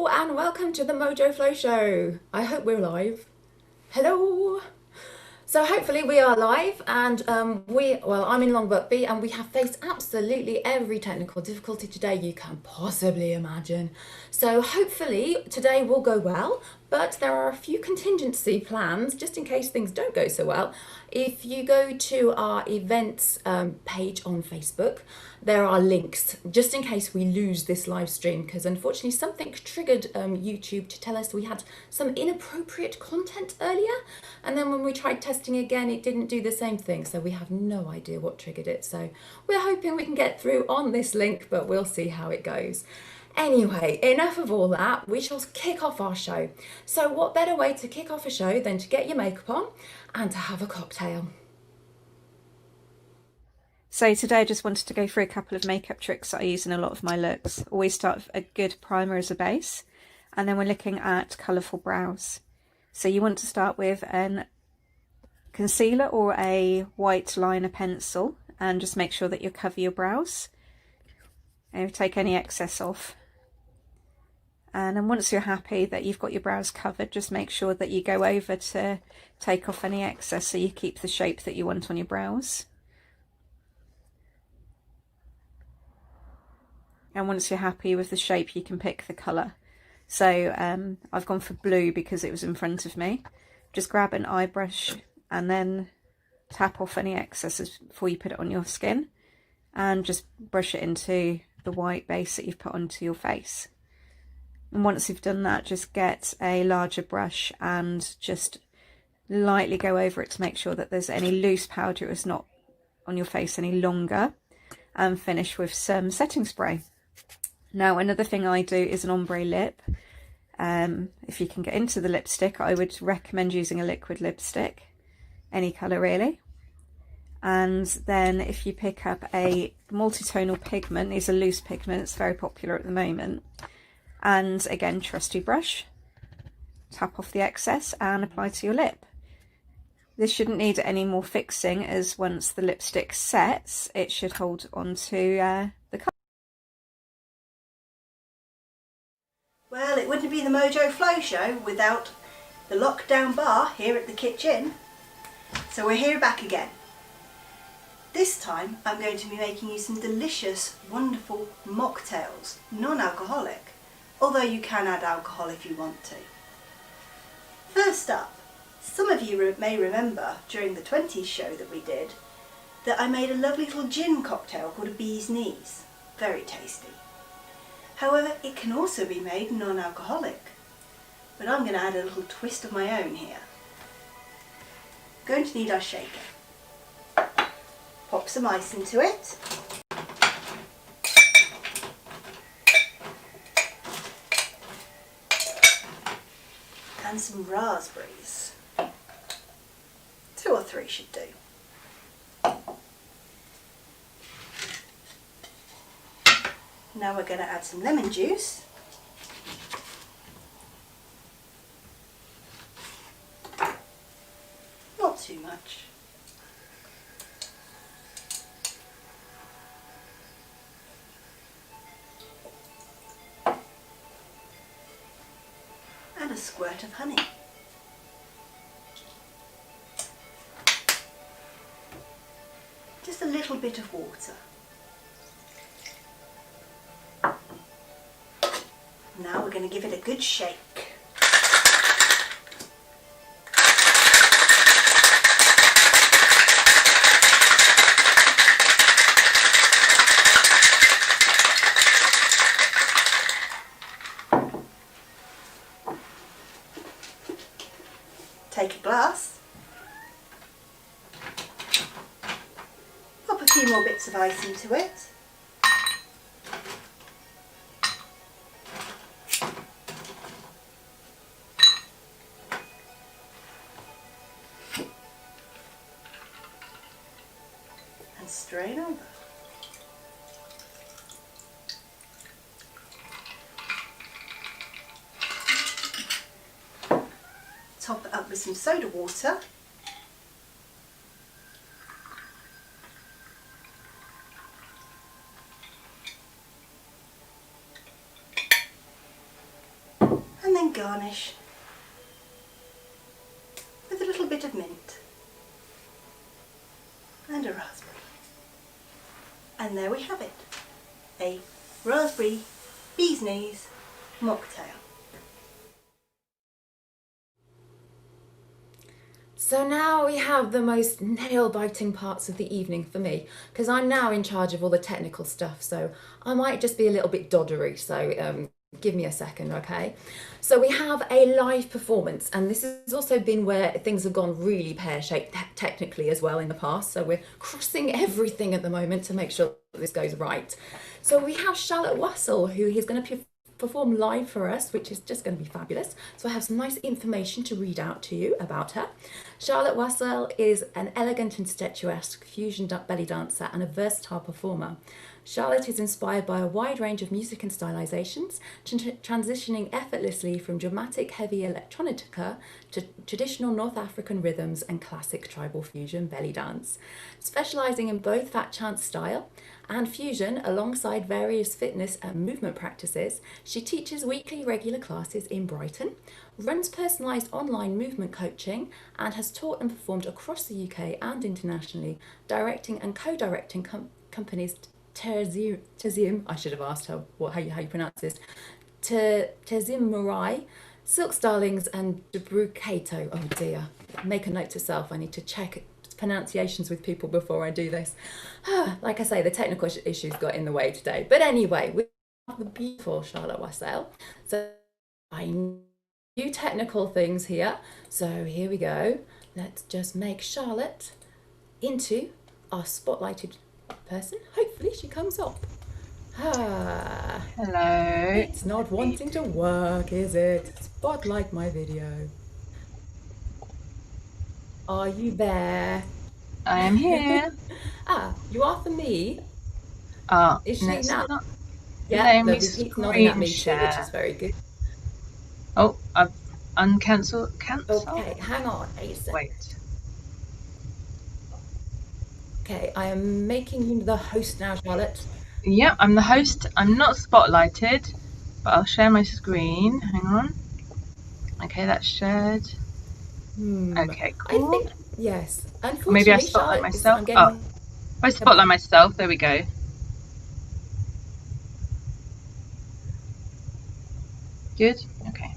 Hello and welcome to the Mojo Flow Show. I hope we're live. Hello. So hopefully we are live and I'm in Longboat B and we have faced absolutely every technical difficulty today you can possibly imagine. So hopefully today will go well, but there are a few contingency plans just in case things don't go so well. If you go to our events page on Facebook, there are links just in case we lose this live stream, because unfortunately something triggered YouTube to tell us we had some inappropriate content earlier, and then when we tried testing again it didn't do the same thing, so we have no idea what triggered it. So we're hoping we can get through on this link, but we'll see how it goes. Anyway, enough of all that, we shall kick off our show. So what better way to kick off a show than to get your makeup on and to have a cocktail. So today I just wanted to go through a couple of makeup tricks that I use in a lot of my looks. Always start with a good primer as a base, and then we're looking at colourful brows. So you want to start with a concealer or a white liner pencil and just make sure that you cover your brows and take any excess off. And then once you're happy that you've got your brows covered, just make sure that you go over to take off any excess so you keep the shape that you want on your brows. And once you're happy with the shape, you can pick the colour. So I've gone for blue because it was in front of me. Just grab an eye brush and then tap off any excesses before you put it on your skin. And just brush it into the white base that you've put onto your face. And once you've done that, just get a larger brush and just lightly go over it to make sure that there's any loose powder is not on your face any longer. And finish with some setting spray. Now another thing I do is an ombre lip. If you can get into the lipstick, I would recommend using a liquid lipstick, any colour really. And then if you pick up a multi-tonal pigment, these are loose pigments, very popular at the moment. And again, trusty brush, tap off the excess and apply to your lip. This shouldn't need any more fixing, as once the lipstick sets, it should hold onto the colour. Well, it wouldn't be the Mojo Flow Show without the lockdown bar here at the kitchen. So we're here back again. This time I'm going to be making you some delicious, wonderful mocktails, non-alcoholic, although you can add alcohol if you want to. First up, some of you may remember during the 20s show that we did that I made a lovely little gin cocktail called a bee's knees. Very tasty. However, it can also be made non-alcoholic, but I'm going to add a little twist of my own here. Going to need our shaker. Pop some ice into it. And some raspberries. 2 or 3 should do. Now we're going to add some lemon juice. Not too much. And a squirt of honey. Just a little bit of water. Now we're going to give it a good shake. Take a glass, pop a few more bits of ice into it. Strain over. Top it up with some soda water. garnish with a little bit of mint and a raspberry. And there we have it, a raspberry bee's knees mocktail. So now we have the most nail-biting parts of the evening for me, because I'm now in charge of all the technical stuff, so I might just be a little bit doddery, so give me a second, okay? So we have a live performance, and this has also been where things have gone really pear-shaped technically as well in the past, so we're crossing everything at the moment to make sure that this goes right. So we have Charlotte Wassell, who is going to perform live for us, which is just going to be fabulous. So I have some nice information to read out to you about her. Charlotte Wassell is an elegant and statuesque fusion belly dancer and a versatile performer. Charlotte is inspired by a wide range of music and stylizations, transitioning effortlessly from dramatic heavy electronica to traditional North African rhythms and classic tribal fusion belly dance. Specializing in both fat chant style and fusion alongside various fitness and movement practices, she teaches weekly regular classes in Brighton, runs personalized online movement coaching, and has taught and performed across the UK and internationally, directing and co-directing companies Ter'zím, I should have asked her how you pronounce this, Ter'zím, Silk Starlings and Debrucato. Oh dear, make a note to self, I need to check pronunciations with people before I do this. Like I say, the technical issues got in the way today. But anyway, we have the beautiful Charlotte Wassell. So I new technical things here. So here we go. Let's just make Charlotte into our spotlighted person. Hopefully she comes up. Hello. It's not wanting to work, is it? Spotlight my video. Are you there? I am here. You are for me. Is she let's now? not Yeah, let me Pete's nodding at me too, screen which is very good. Oh, I've cancel. Okay, hang on a second. Wait. Okay, I am making you the host now, Charlotte. Yeah, I'm the host. I'm not spotlighted, but I'll share my screen. Hang on. Okay, that's shared. Okay, cool. I think, yes. Unfortunately, Maybe I spotlight myself. If I spotlight myself, there we go. Good. Okay.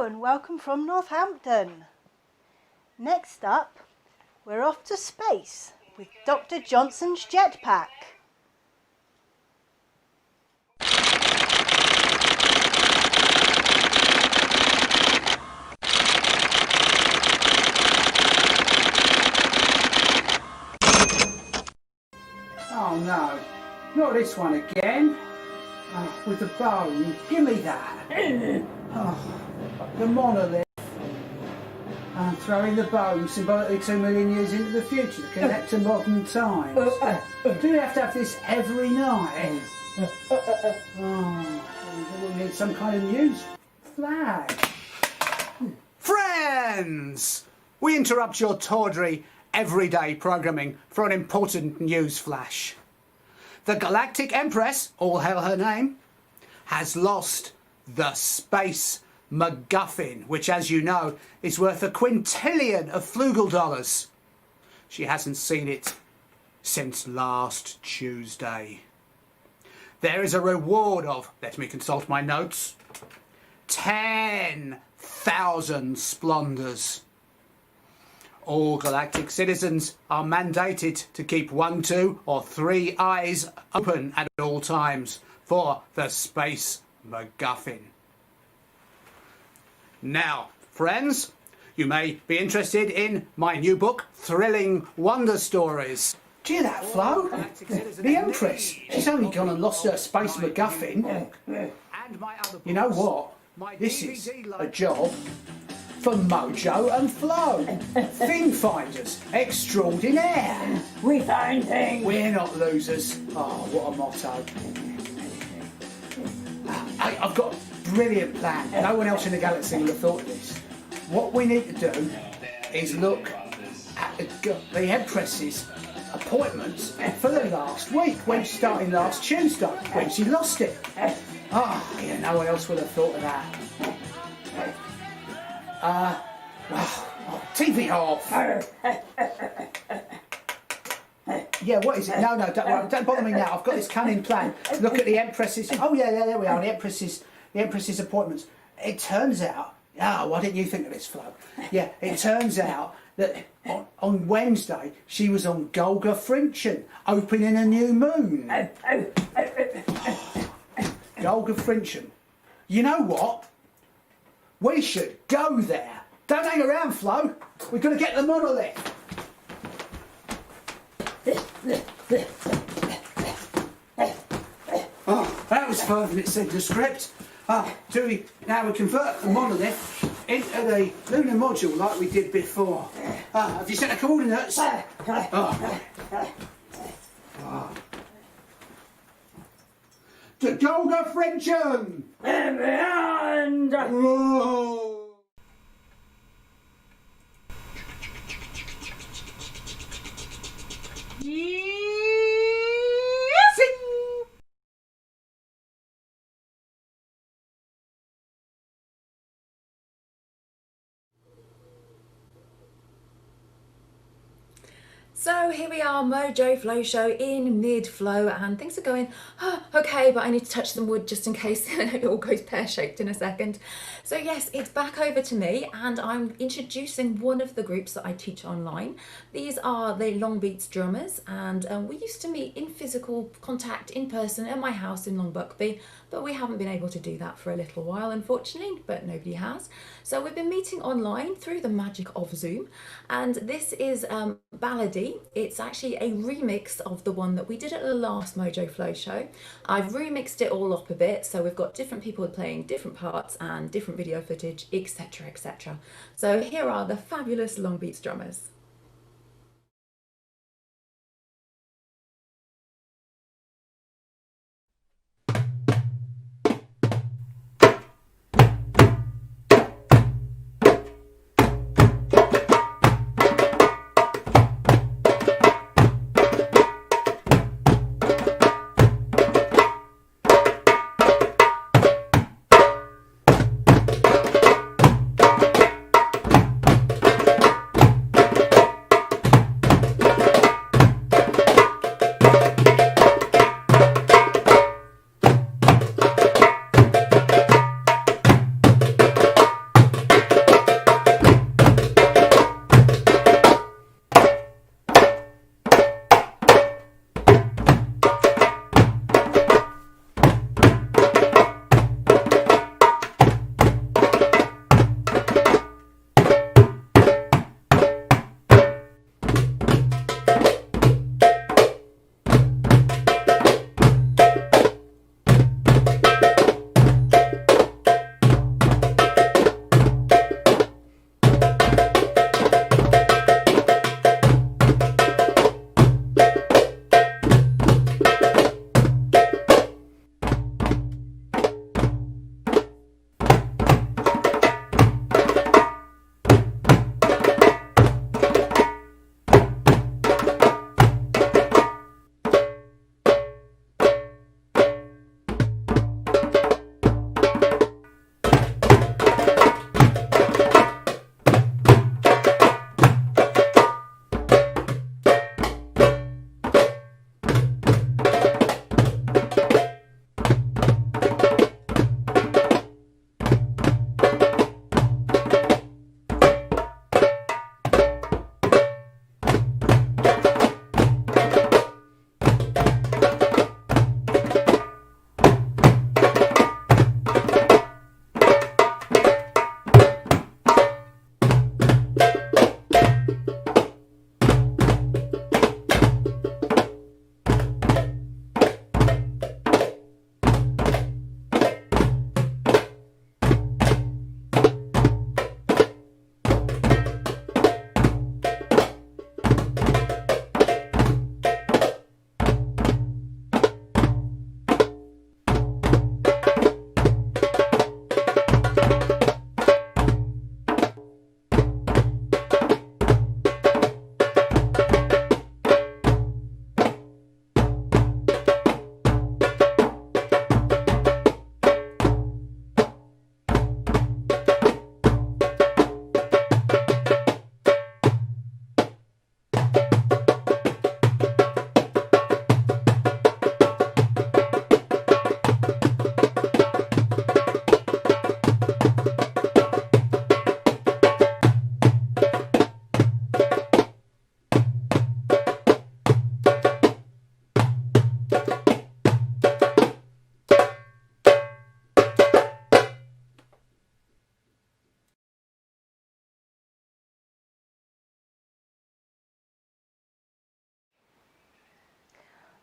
and welcome from Northampton. Next up, we're off to space with Dr. Johnson's jetpack. Oh no, not this one again. Oh, with the bone, give me that. Oh, the monolith. I'm throwing the bone symbolically 2 million years into the future to connect to modern times. Do you have to have this every night? Oh, we need some kind of news flag. Friends! We interrupt your tawdry, everyday programming for an important news flash. The Galactic Empress, all hail her name, has lost the Space MacGuffin, which, as you know, is worth a quintillion of flugel dollars. She hasn't seen it since last Tuesday. There is a reward of, let me consult my notes, 10,000 splendors. All galactic citizens are mandated to keep 1, 2, or 3 eyes open at all times for the Space MacGuffin. Now, friends, you may be interested in my new book, Thrilling Wonder Stories. Do you hear that, Flo? The Empress. She's only gone and lost her Space MacGuffin. And my other You know books, what? This is a job for Mojo and Flo. Thing finders extraordinaire. We find things. We're not losers. Oh, what a motto. Hey, I've got a brilliant plan. No one else in the galaxy will have thought of this. What we need to do is look at the Empress's appointments for the last week, when she started last Tuesday, when she lost it. Oh, yeah, no one else would have thought of that. TV off. Yeah, what is it? No, don't bother me now. I've got this cunning plan. Look at the Empress's. Oh yeah, there we are. The Empress's appointments. It turns out. Why didn't you think of this, Flo? Yeah, it turns out that on Wednesday she was on Golga Frinchen, opening a new moon. Golga Frinchen. You know what? We should go there. Don't hang around, Flo. We've got to get the monolith. Oh, that was further than it said in the script. Now we convert the monolith into the lunar module like we did before. Have you set the coordinates? To Golga Frinchen! And beyond. Whoa. So here we are, Mojo Flow Show in mid-flow, and things are going okay, but I need to touch some wood just in case it all goes pear-shaped in a second. So yes, it's back over to me, and I'm introducing one of the groups that I teach online. These are the Long Beats drummers, and we used to meet in physical contact in person at my house in Long Buckby, but we haven't been able to do that for a little while, unfortunately, but nobody has. So we've been meeting online through the magic of Zoom, and this is Ballady. It's actually a remix of the one that we did at the last Mojo Flow Show. I've remixed it all up a bit, so we've got different people playing different parts and different video footage, etc, etc. So here are the fabulous Long Beats drummers.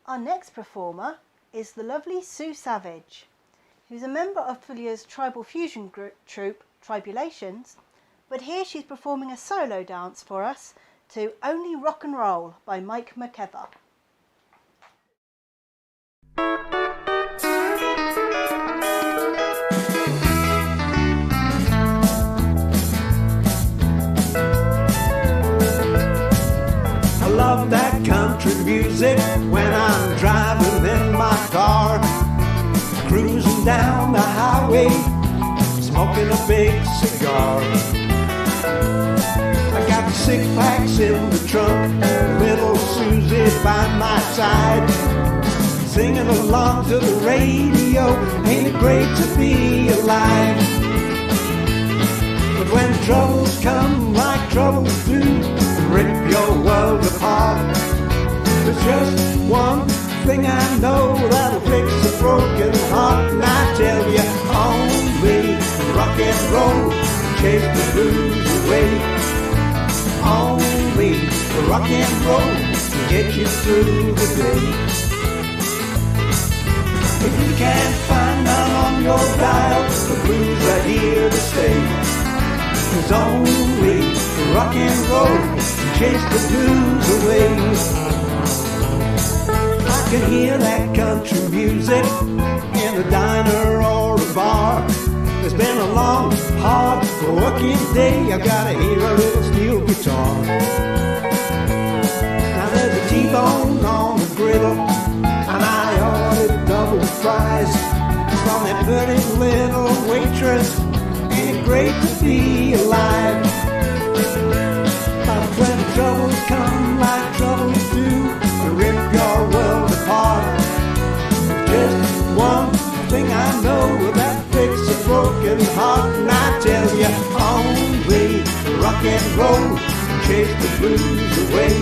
Our next performer is the lovely Sue Savage, who's a member of Fulya's tribal fusion troupe, Tribulations, but here she's performing a solo dance for us to Only Rock and Roll by Mike McKever. I love that country music when I'm driving in my car, cruising down the highway, smoking a big cigar. I got 6 packs in the trunk, little Susie by my side, singing along to the radio. Ain't it great to be alive? But when troubles come like troubles do, rip your world apart, there's just one thing I know that'll fix a broken heart. And I tell you, only rock and roll chase the blues away. Only rock and roll to get you through the day. If you can't find none on your dial, the blues are here to stay. There's only rock and roll to chase the blues away. I can hear that country music in a diner or a bar. It's been a long, hard working day. I gotta hear a little steel guitar. Now there's a T-bone on the griddle, and I ordered double fries from that pretty little waitress. Ain't it great to be alive? But when troubles come like troubles do, to rip your world apart, just one thing I know that fix a broken heart. And I tell you, only rock and roll chase the blues away.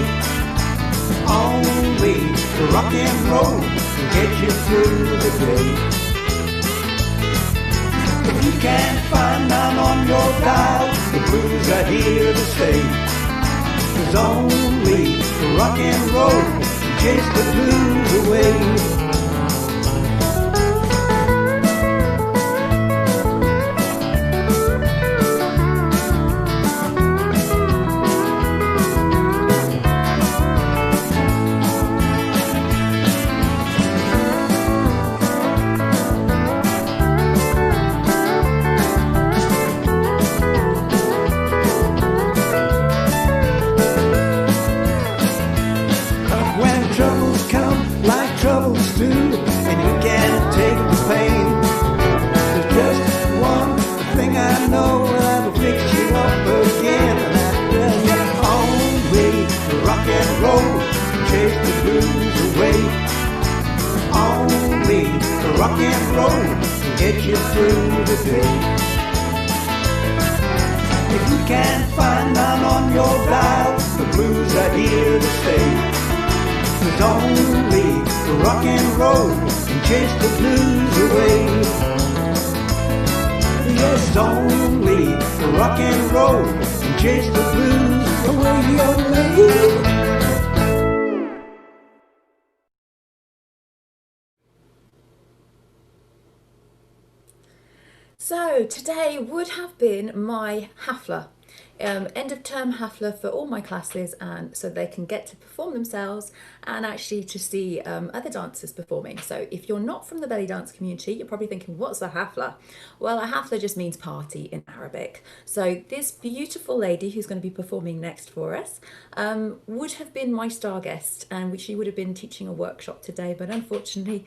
Only rock and roll get you through the day. If you can't find none on your dial, the blues are here to stay. There's only rock and roll chase the blues away. Rock and roll get you through the day. If you can't find none on your dial, the blues are here to stay. There's only rock and roll and chase the blues away. There's only rock and roll and chase the blues away. So today would have been my Hafla, end of term Hafla for all my classes, and so they can get to perform themselves and actually to see other dancers performing. So if you're not from the belly dance community, you're probably thinking, what's a Hafla? Well, a Hafla just means party in Arabic. So this beautiful lady who's going to be performing next for us would have been my star guest, and she would have been teaching a workshop today, but unfortunately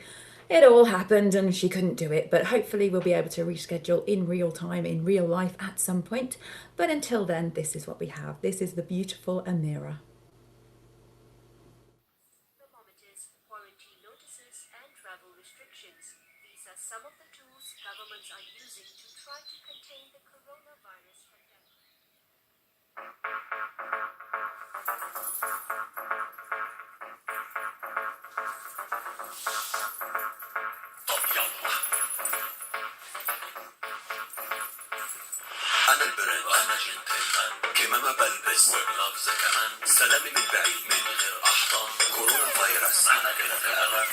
it all happened and she couldn't do it, but hopefully we'll be able to reschedule in real time, in real life at some point. But until then, this is what we have. This is the beautiful Amira. Thermometers, quarantine notices and travel restrictions. These are some of the tools governments are using to try to contain the coronavirus pandemic. أنا البرد وأنا جنتلمان كمامة بلبس ولفظ كمان سلامي من بعيد من غير أحضان كورونا فيروس أنا كده في أمان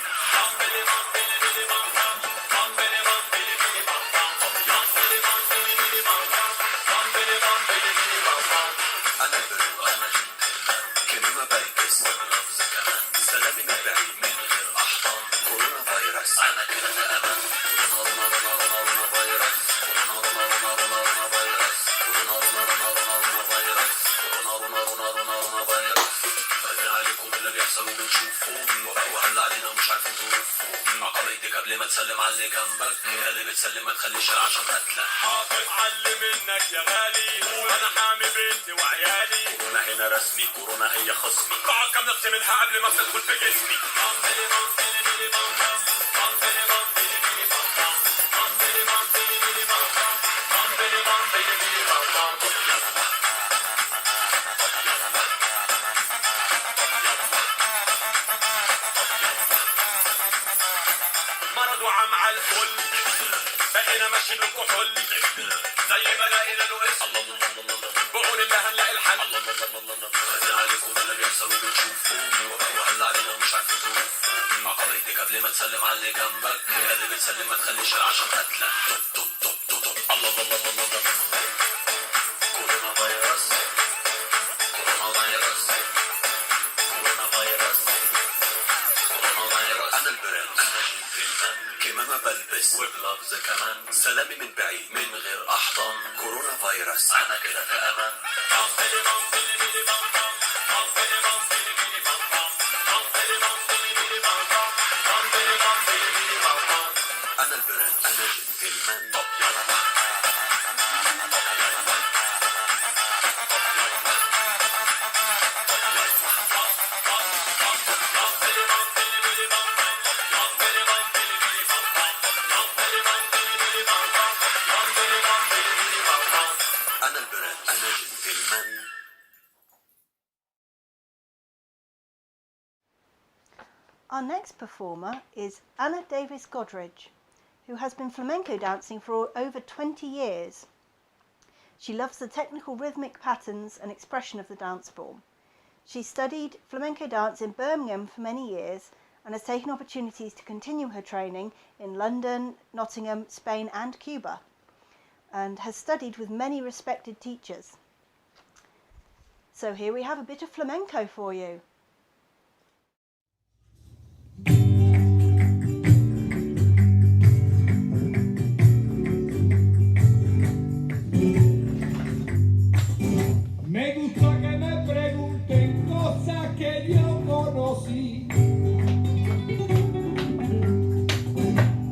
أنا البرو أنا جنتلمان كمامة بلبس ولفظ كمان سلامي من بعيد من غير أحضان كورونا فيروس أنا كده في أمان قبل ما تسلم على اللي جنبك هي اللي بتسلم ما تخليش العشم قتلك حافظ علي منك يا غالي وانا حامي بنتي وعيالي كورونا هنا رسمي كورونا هي خصمي قاعد كم نقطة منها قبل ما تدخل في جسمي مرض وعم على الكل بقينا ماشي بالكحول زي ما لقينا له اسم بعون الله هنلاقي الحل خلي عليكم اللي بيحصل وبنشوفه وهلا علينا مش عارفين ظروفه عقليتك قبل ما تسلم على اللي جنبك هي اللي بتسلم ما تخليش العشم قتلك الله الله الله الله كورونا فيروس كورونا فيروس كورونا فيروس كورونا فيروس انا البرنس كمامة بلبس وبلفظ كمان سلامي من بعيد من غير أحضان كورونا فيروس أنا كده في أمان أنا البرنس أنا جنتلمان أنا البرنس أنا جنتلمان Our next performer is Anna Davis-Godridge, who has been flamenco dancing for over 20 years. She loves the technical rhythmic patterns and expression of the dance form. She studied flamenco dance in Birmingham for many years and has taken opportunities to continue her training in London, Nottingham, Spain and Cuba, and has studied with many respected teachers. So here we have a bit of flamenco for you. Me gusta que me pregunten cosas que yo conocí,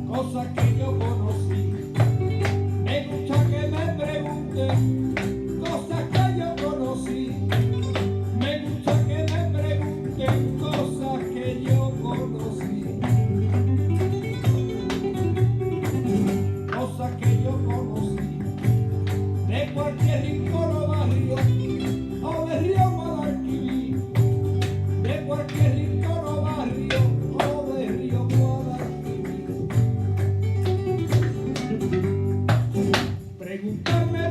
cosas que yo conocí. Me gusta que me pregunten cosas que yo conocí. Me gusta que me pregunten cosas que yo conocí. Cosas que yo conocí. De cualquier rincón o barrio. O de Río Guadalquivir, de cualquier rincón o barrio, o de Río Guadalquivir. Preguntarme,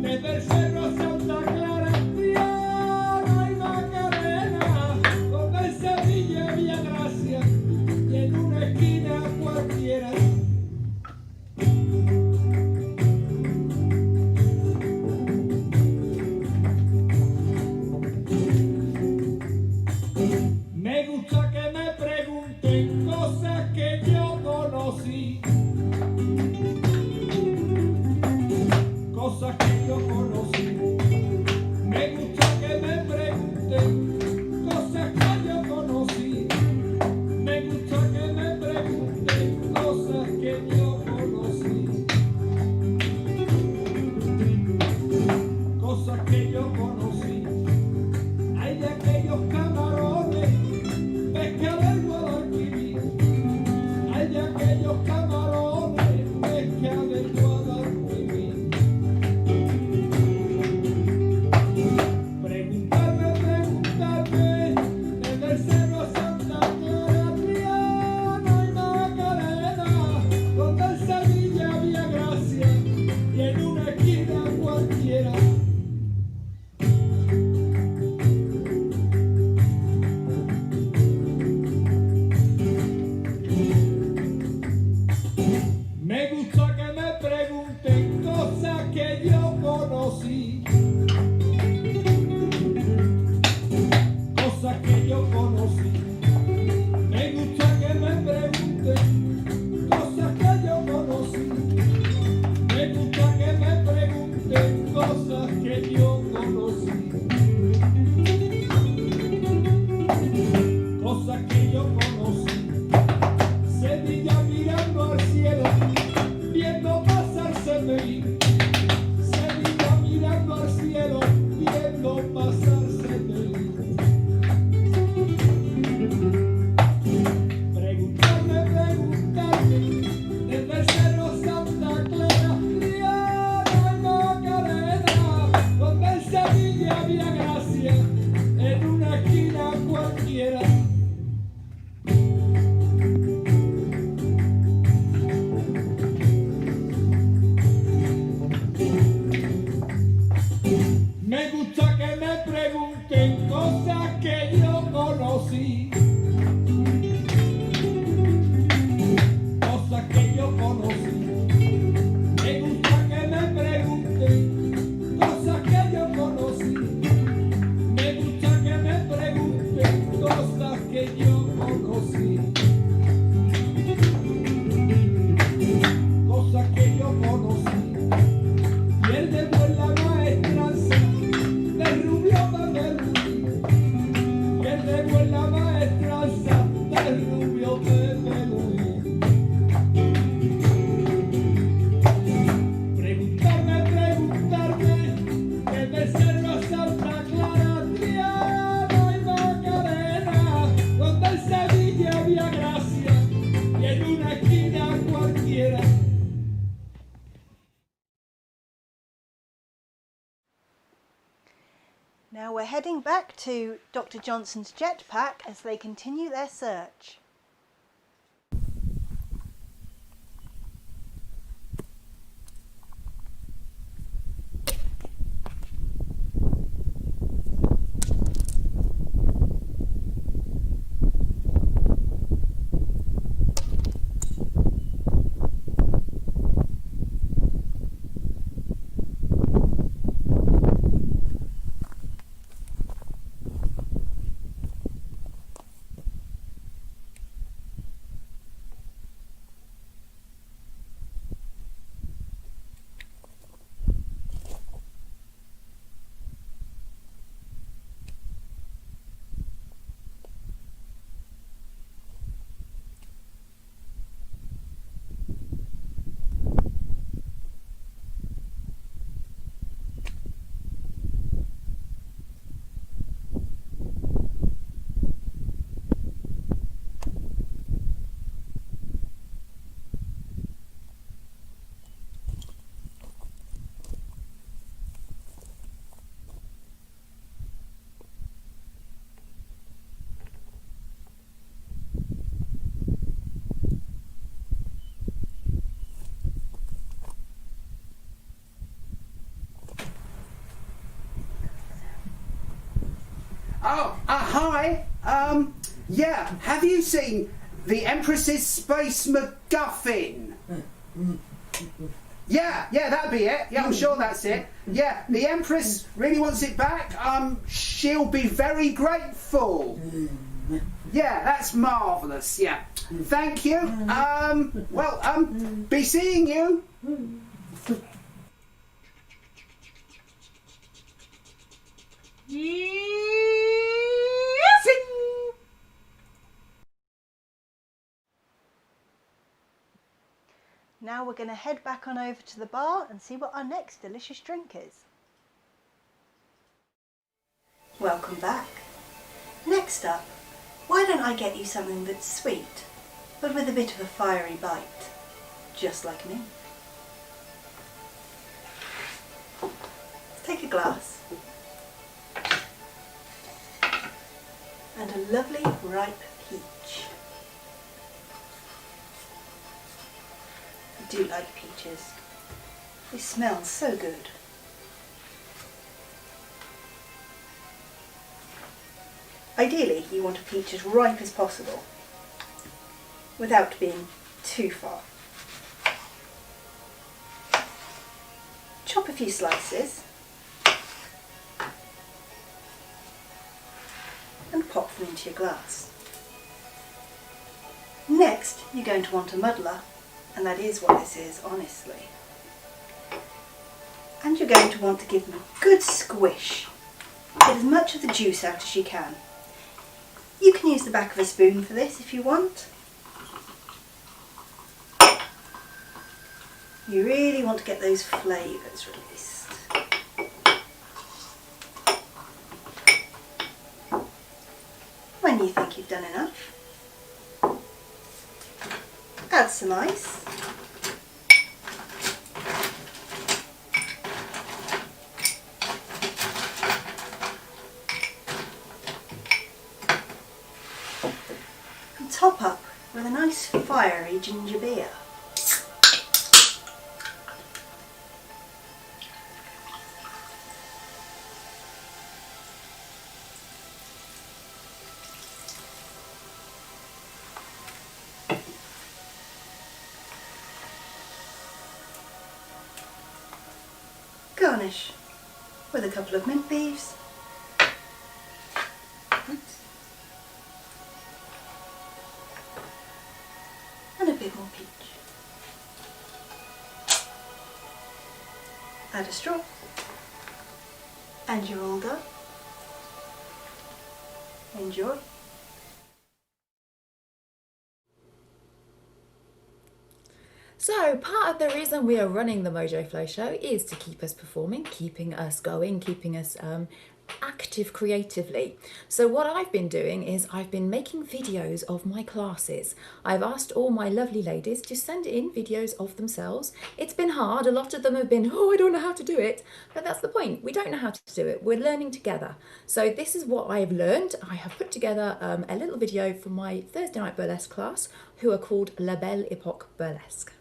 desde el cerro a Santa Clara, Triana y Macarena, donde en Sevilla había gracia, y en una esquina cualquiera. Me gusta que me pregunten cosas que yo conocí, cosas que yo conocí. Me gusta que me pregunten cosas que yo conocí. Me gusta que me pregunten cosas que yo conocí. Cosas que yo conocí. Hay de aquellos camarones, pesca del Guadalquivir. Hay de aquellos camarones, pesca del Guadalquivir. Preguntarme, desde el cerro a Santa Clara, Triana y Macarena, donde en Sevilla había gracia, y en una esquina cualquiera. Now we're heading back to Dr. Johnson's jetpack as they continue their search. Oh, hi. Yeah, have you seen the Empress's Space MacGuffin? Yeah, that'd be it. Yeah, I'm sure that's it. Yeah, the Empress really wants it back. She'll be very grateful. Yeah, that's marvellous. Yeah. Thank you. Be seeing you. Now we're going to head back on over to the bar and see what our next delicious drink is. Welcome back. Next up, why don't I get you something that's sweet, but with a bit of a fiery bite, just like me. Take a glass and a lovely ripe peach. I do like peaches. They smell so good. Ideally, you want a peach as ripe as possible, without being too far. Chop a few slices and pop them into your glass. Next, you're going to want a muddler, and that is what this is, honestly. And you're going to want to give them a good squish. Get as much of the juice out as you can. You can use the back of a spoon for this if you want. You really want to get those flavours released. When you think you've done enough, add some ice. And top up with a nice fiery ginger beer. Garnish with a couple of mint leaves and a bit more peach. Add a straw and you're all done. Enjoy. So part of the reason we are running the Mojo Flow Show is to keep us performing, keeping us going, keeping us active creatively. So what I've been doing is I've been making videos of my classes. I've asked all my lovely ladies to send in videos of themselves. It's been hard. A lot of them have been, oh, I don't know how to do it. But that's the point. We don't know how to do it. We're learning together. So this is what I have learned. I have put together a little video for my Thursday night burlesque class, who are called La Belle Epoque Burlesque.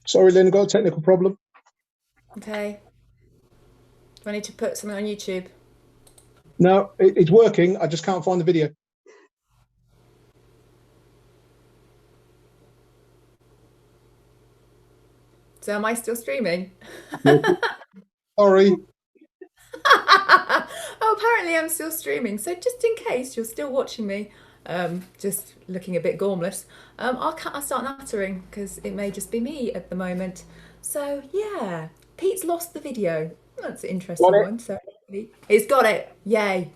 Sorry, Lynn, got a technical problem. Okay. Do I need to put something on YouTube? No, it's working. I just can't find the video. So am I still streaming? Sorry. Oh, apparently I'm still streaming. So just in case you're still watching me, just looking a bit gormless, I'll start nattering because it may just be me at the moment. So yeah, Pete's lost the video. That's an interesting one. So he's got it. Yay.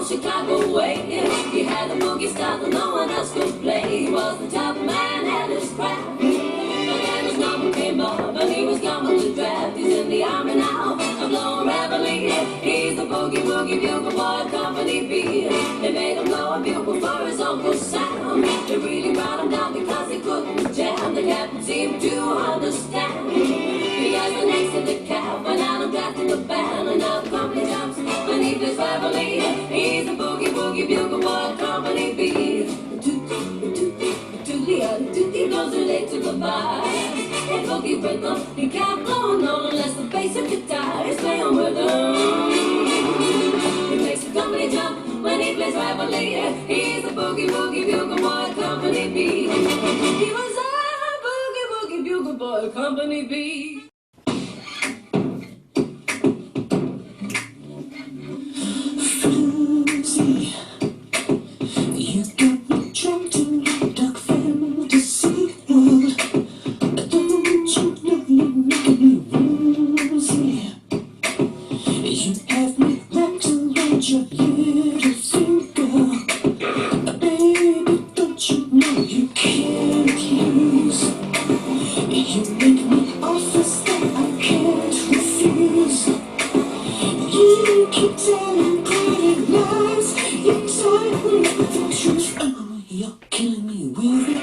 Chicago way. He had a boogie style that no one else could play. He was the top man at his craft. But then his number came up and he was coming to draft. He's in the army now, a blowing reveille. He's the boogie woogie bugle boy company B. They made him blow a bugle for his Uncle Sam. They really brought him down because they couldn't jam. The captain seemed to understand. Because the next in the cab went out and drafted the band. And now the company jumps beneath his reveille. He's the boogie woogie bugle boy company B. He goes late to the bar. And boogie rhythm, he can't blow on unless the bass and guitar is playing with him. He makes the company jump when he plays reveille. He's the boogie woogie bugle boy company B. He was a boogie woogie bugle boy company B. You got me trapped in a dark fantasy world. Don't you know you're making me woozy? You have me wrapped around your little finger. Baby, don't you know you can't lose? You make me offers that I can't refuse. You keep telling pretty lies. You toy with the truth. Oh, you're killing me with it.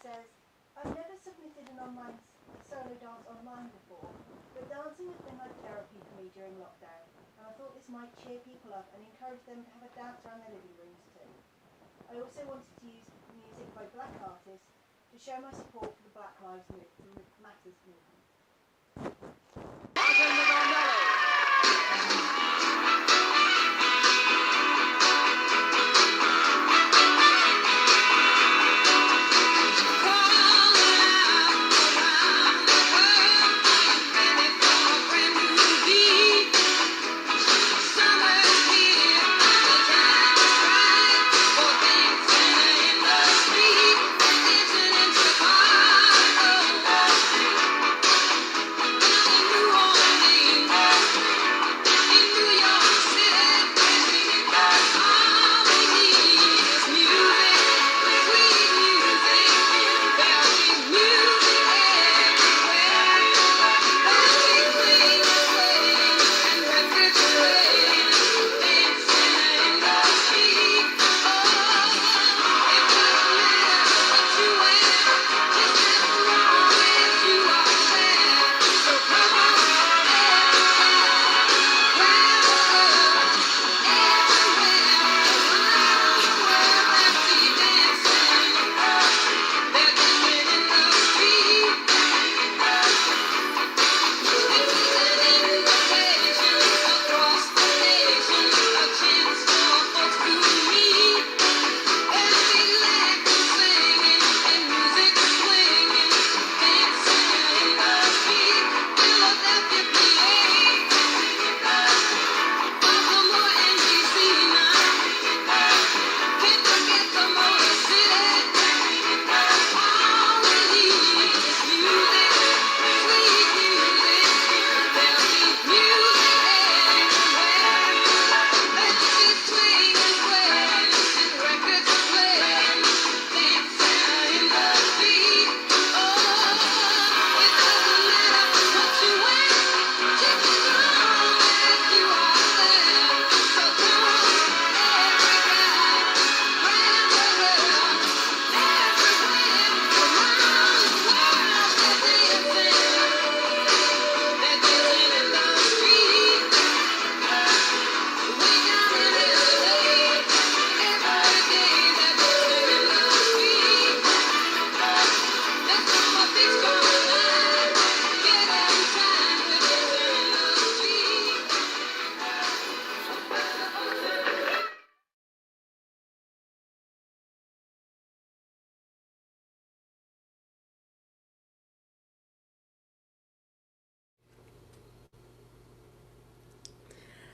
Says, I've never submitted an online solo dance online before, but dancing has been like therapy for me during lockdown, and I thought this might cheer people up and encourage them to have a dance around their living rooms too. I also wanted to use music by black artists to show my support for the Black Lives Matters movement.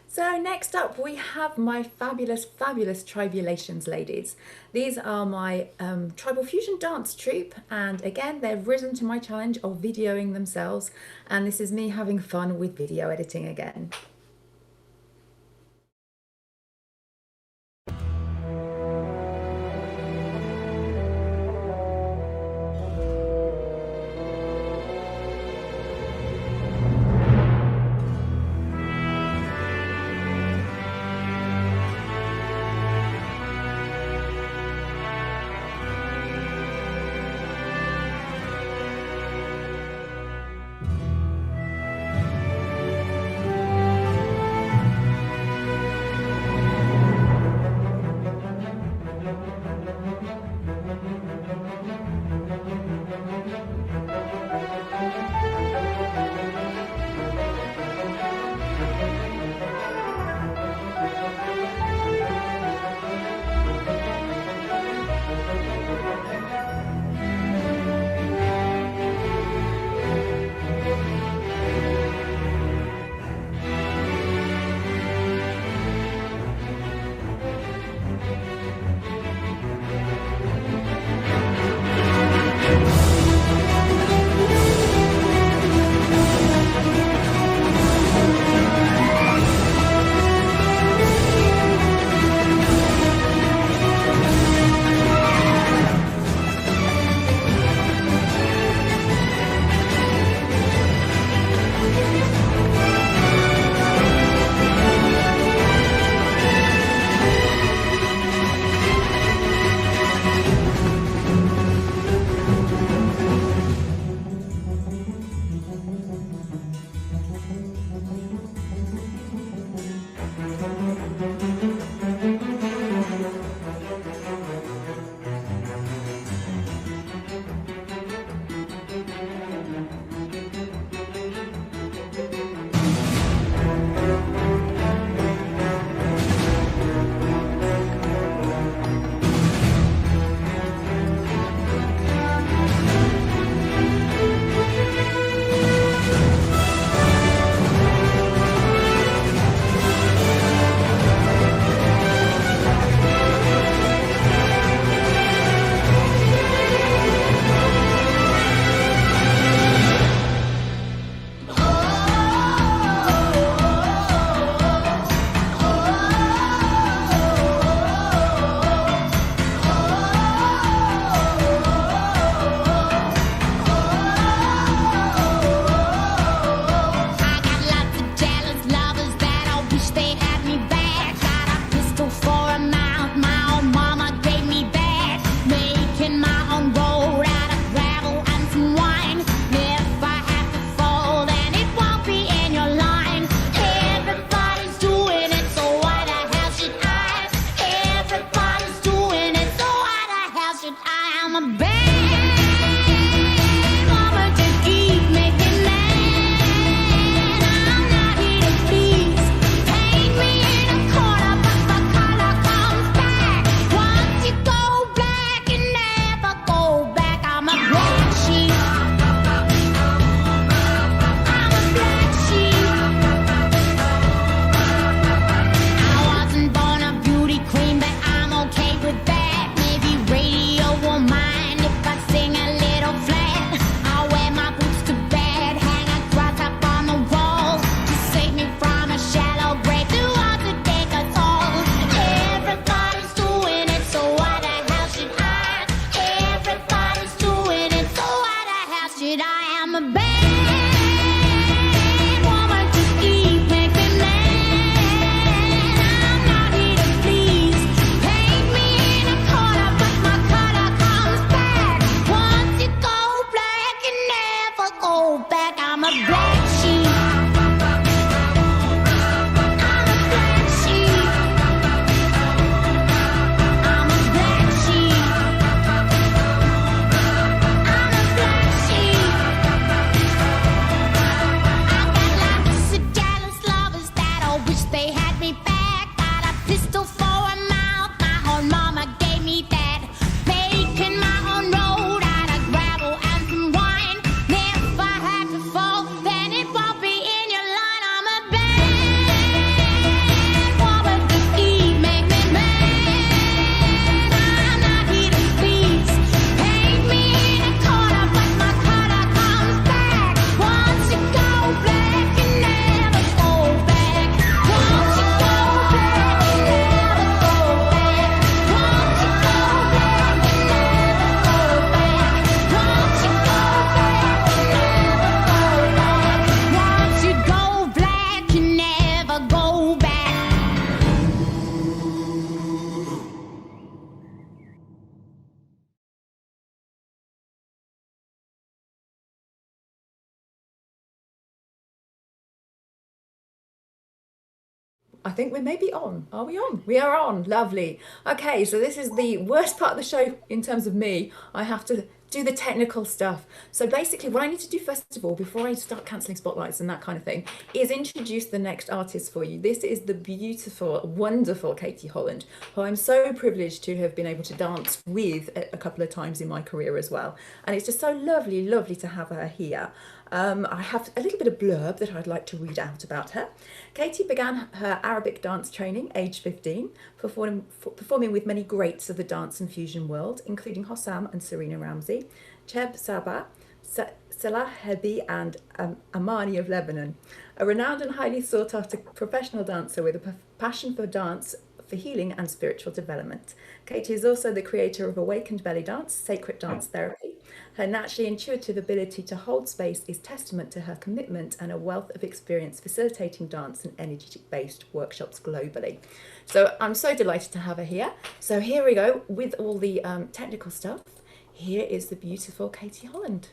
So next up we have my fabulous Tribulations ladies. These are my tribal fusion dance troupe, and again they've risen to my challenge of videoing themselves, and this is me having fun with video editing again. a black sheep. I'm a black sheep. I'm a black sheep. I'm a black sheep. I got lots of jealous lovers that all wish they had me back. Got a pistol for a mouth, my own mama gave me that. Making my own road out of gravel and some wine. If I had to fall, then it won't be in your line. I'm a bad woman to eat, make me mad. I'm not here to please. Paint me in a corner, but my color comes back. Once you go black, you never go back. Once you go black, you never go back. Once you go black, you never go back. Once you go black, you never go back. Once you go black, you never go back. I think we may be on. Are we on? We are on. Lovely. Okay, so this is the worst part of the show in terms of me. I have to do the technical stuff. So basically what I need to do first of all, before I start cancelling spotlights and that kind of thing, is introduce the next artist for you. This is the beautiful, wonderful Katie Holland, who I'm so privileged to have been able to dance with a couple of times in my career as well. And it's just so lovely, lovely to have her here. I have a little bit of blurb that I'd like to read out about her. Katie began her Arabic dance training aged 15, performing with many greats of the dance and fusion world, including Hossam and Serena Ramsey, Cheb Sabah, Salah Hebi and Amani of Lebanon. A renowned and highly sought after professional dancer with a passion for dance, for healing and spiritual development. Katie is also the creator of Awakened Belly Dance, Sacred Dance Therapy. Her naturally intuitive ability to hold space is testament to her commitment and a wealth of experience facilitating dance and energy-based workshops globally. So I'm so delighted to have her here. So here we go with all the technical stuff. Here is the beautiful Katie Holland.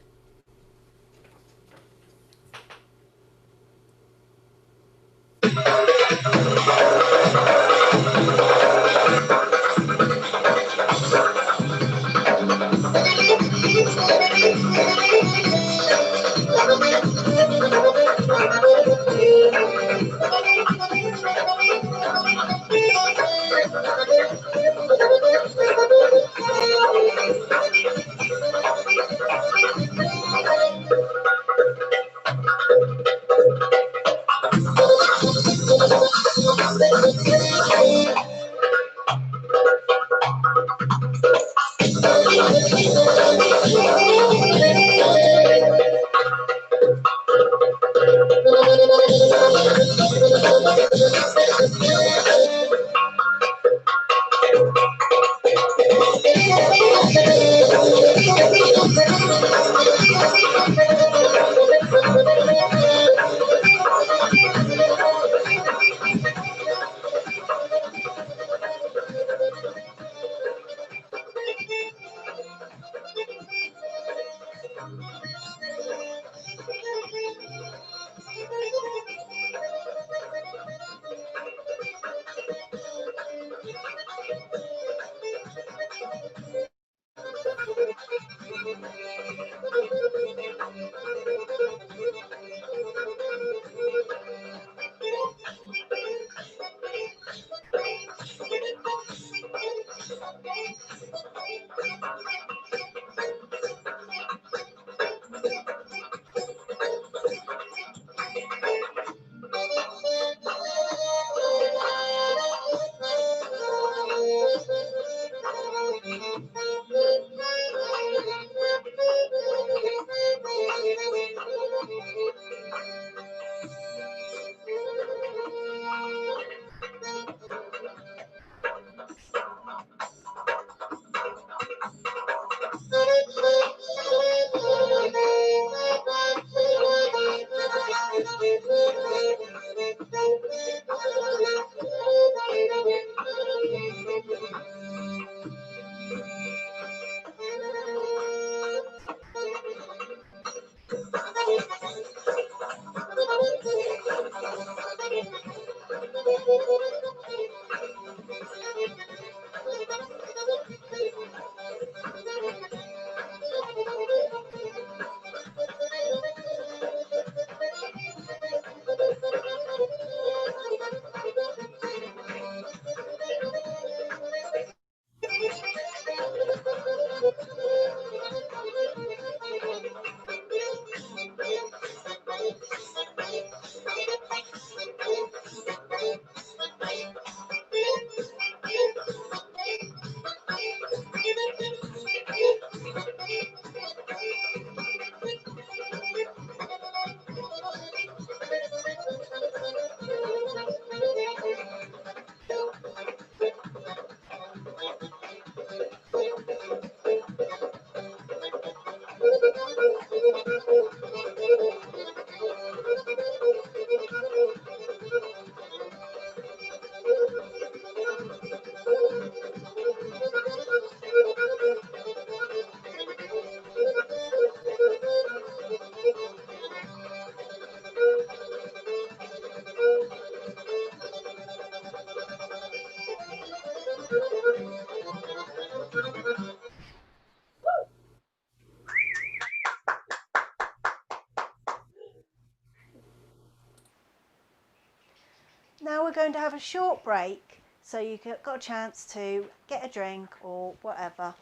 Now we're going to have a short break so you've got a chance to get a drink or whatever.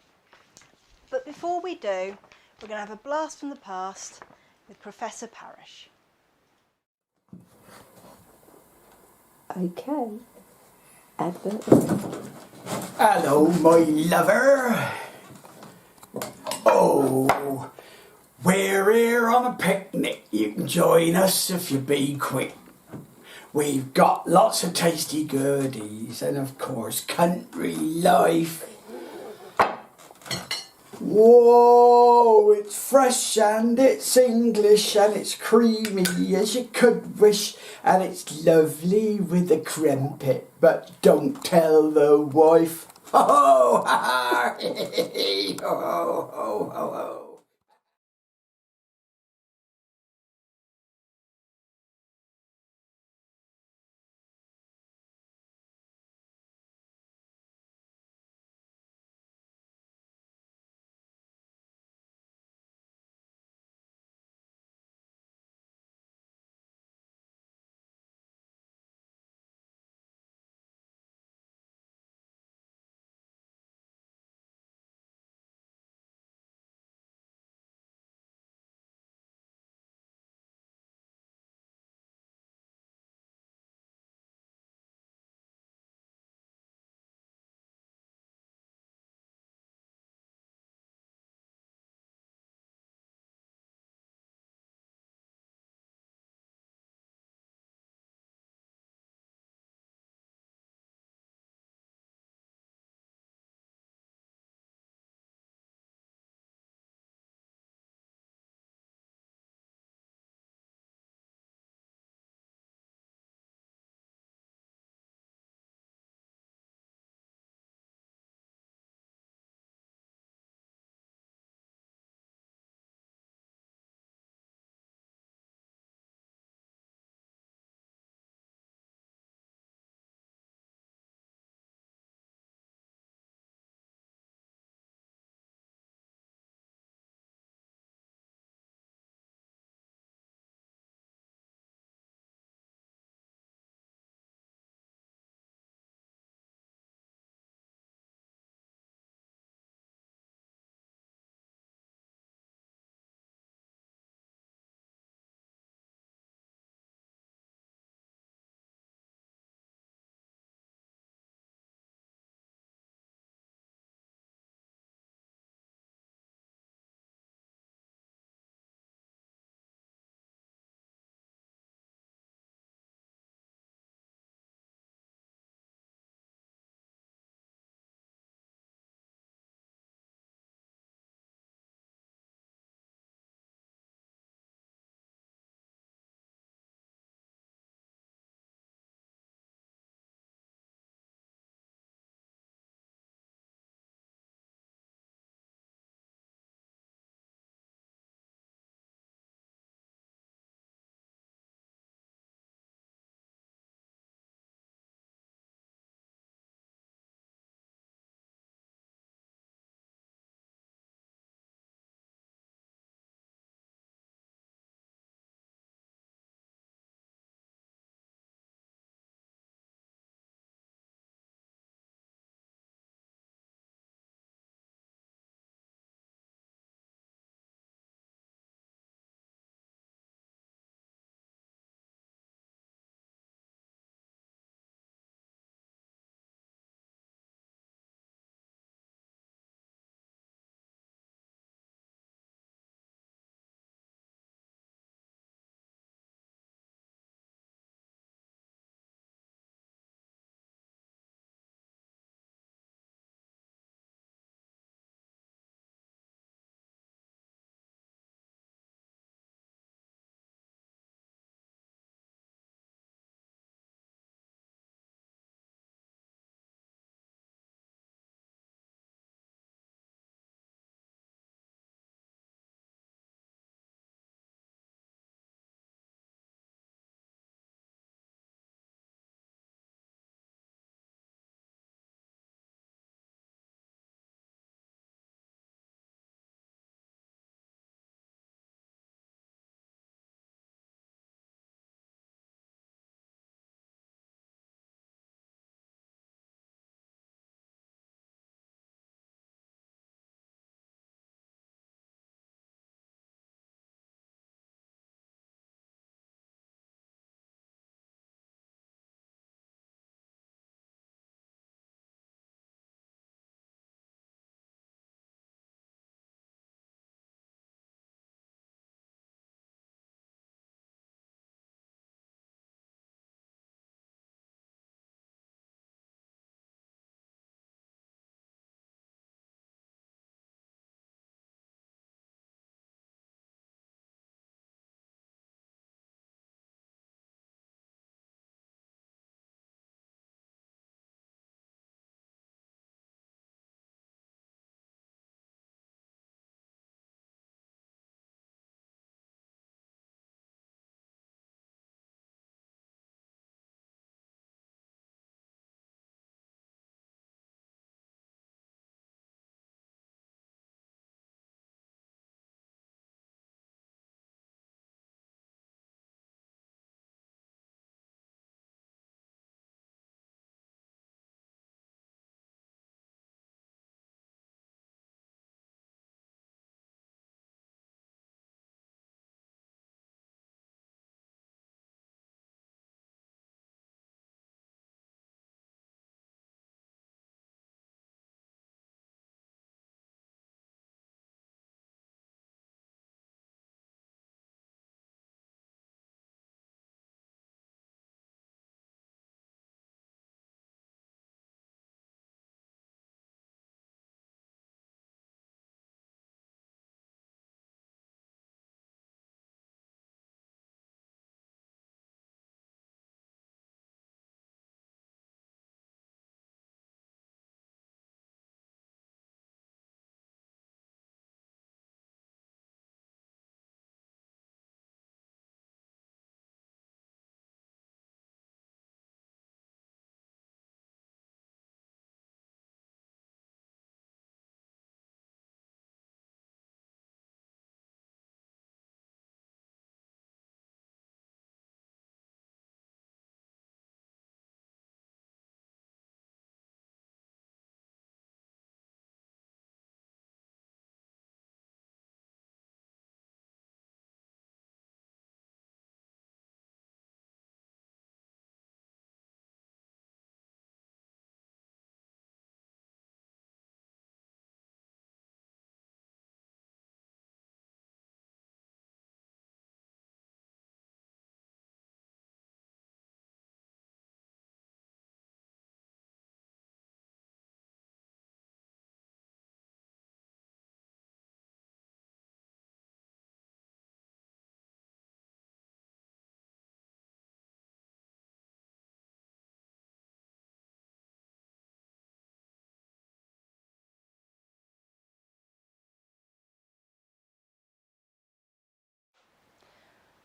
But before we do, we're going to have a blast from the past with Professor Parrish. Okay. Advert. Hello, my lover. Oh, we're here on a picnic. You can join us if you be quick. We've got lots of tasty goodies and, of course, country life. Whoa, it's fresh and it's English and it's creamy as you could wish, and it's lovely with a crumpet, but don't tell the wife. Ho ho ha ho ho ho ho.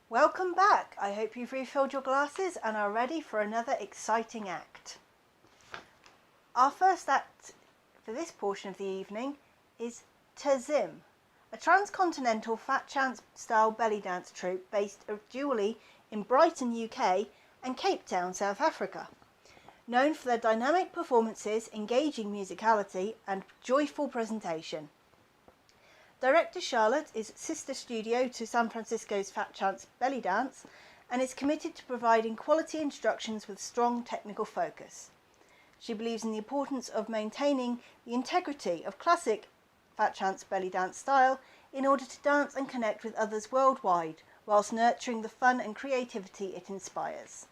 Welcome back. I hope you've refilled your glasses and are ready for another exciting act. Our first act for this portion of the evening is Ter'zím, a transcontinental fat chance style belly dance troupe based dually in Brighton, UK and Cape Town, South Africa. Known for their dynamic performances, engaging musicality and joyful presentation. Director Charlotte is sister studio to San Francisco's Fat Chance Belly Dance and is committed to providing quality instructions with strong technical focus. She believes in the importance of maintaining the integrity of classic Fat Chance belly dance style in order to dance and connect with others worldwide, whilst nurturing the fun and creativity it inspires.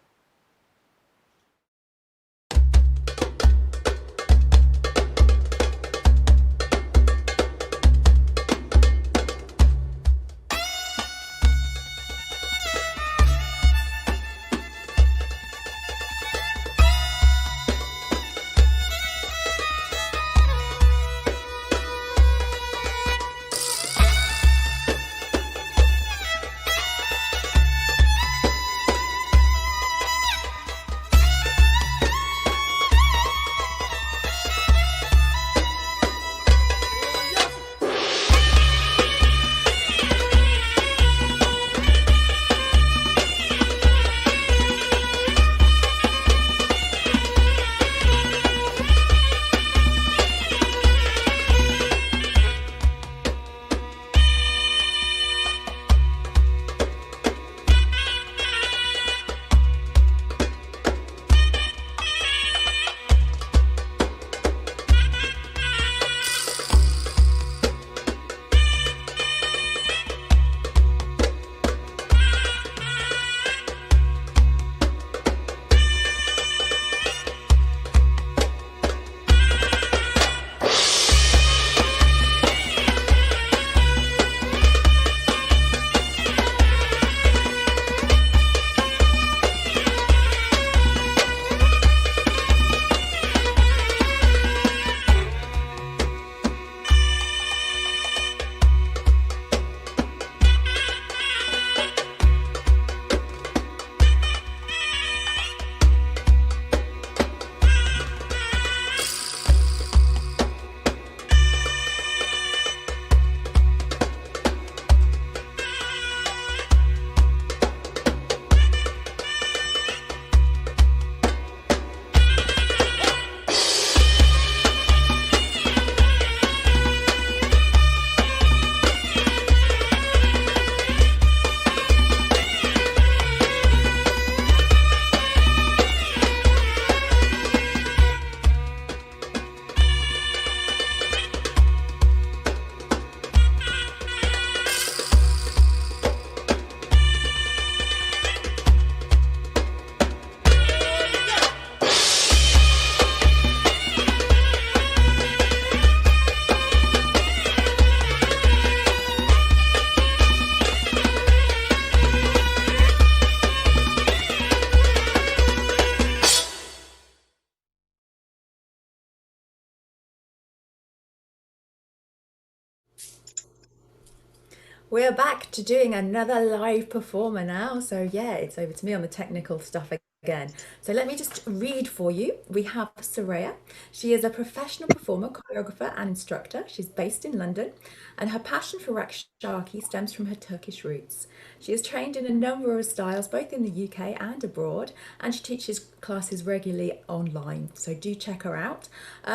We're back to doing another live performer now. So yeah, it's over to me on the technical stuff again. So let me just read for you. We have Sureya. She is a professional performer, choreographer and instructor. She's based in London and her passion for rakshaki stems from her Turkish roots. She is trained in a number of styles, both in the UK and abroad, and she teaches classes regularly online, so do check her out.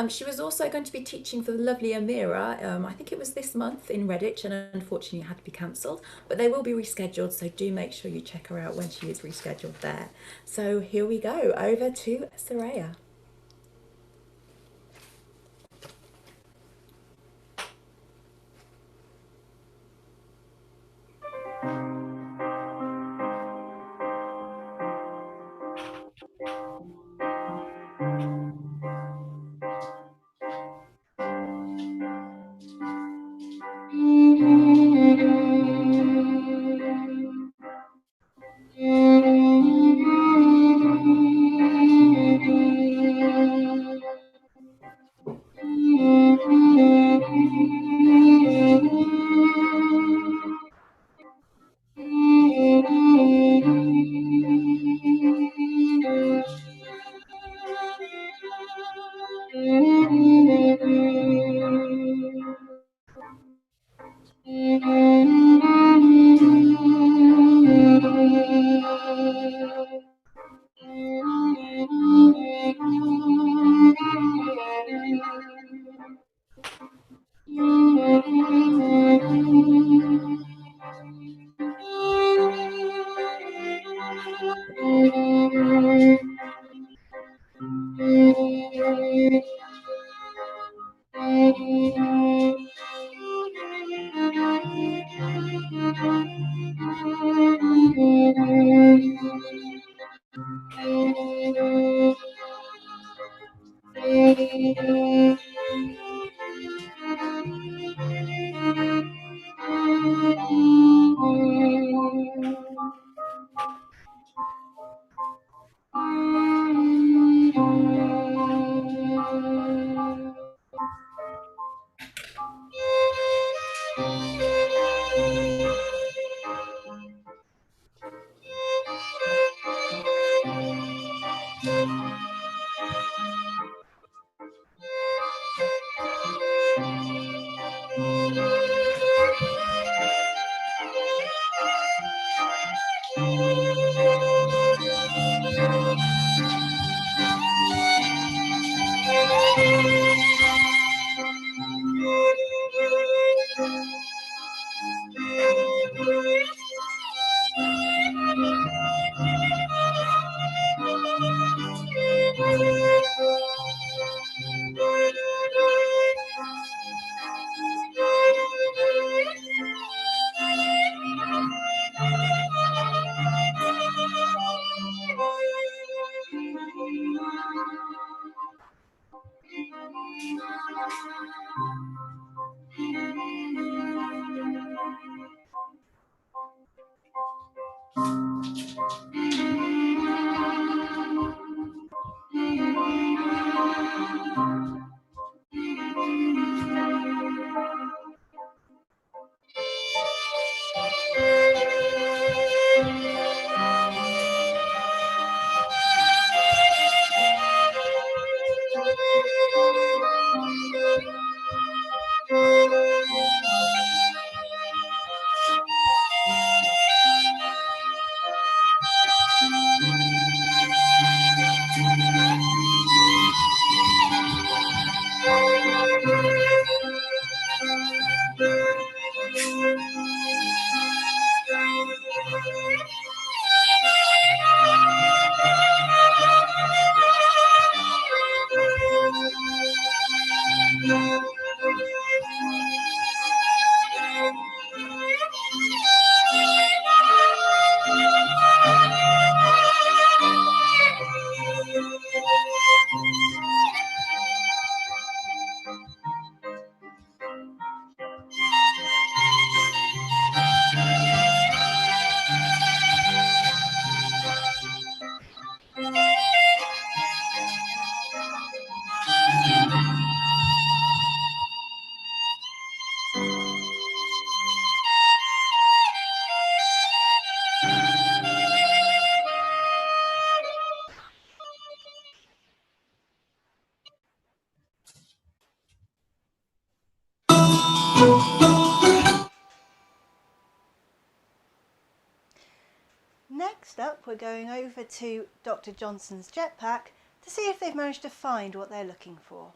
She was also going to be teaching for the lovely Amira, I think it was this month in Redditch, and unfortunately had to be cancelled, but they will be rescheduled, so do make sure you check her out when she is rescheduled there. So here we go, over to Sureya. Next up, we're going over to Dr. Johnson's jetpack to see if they've managed to find what they're looking for.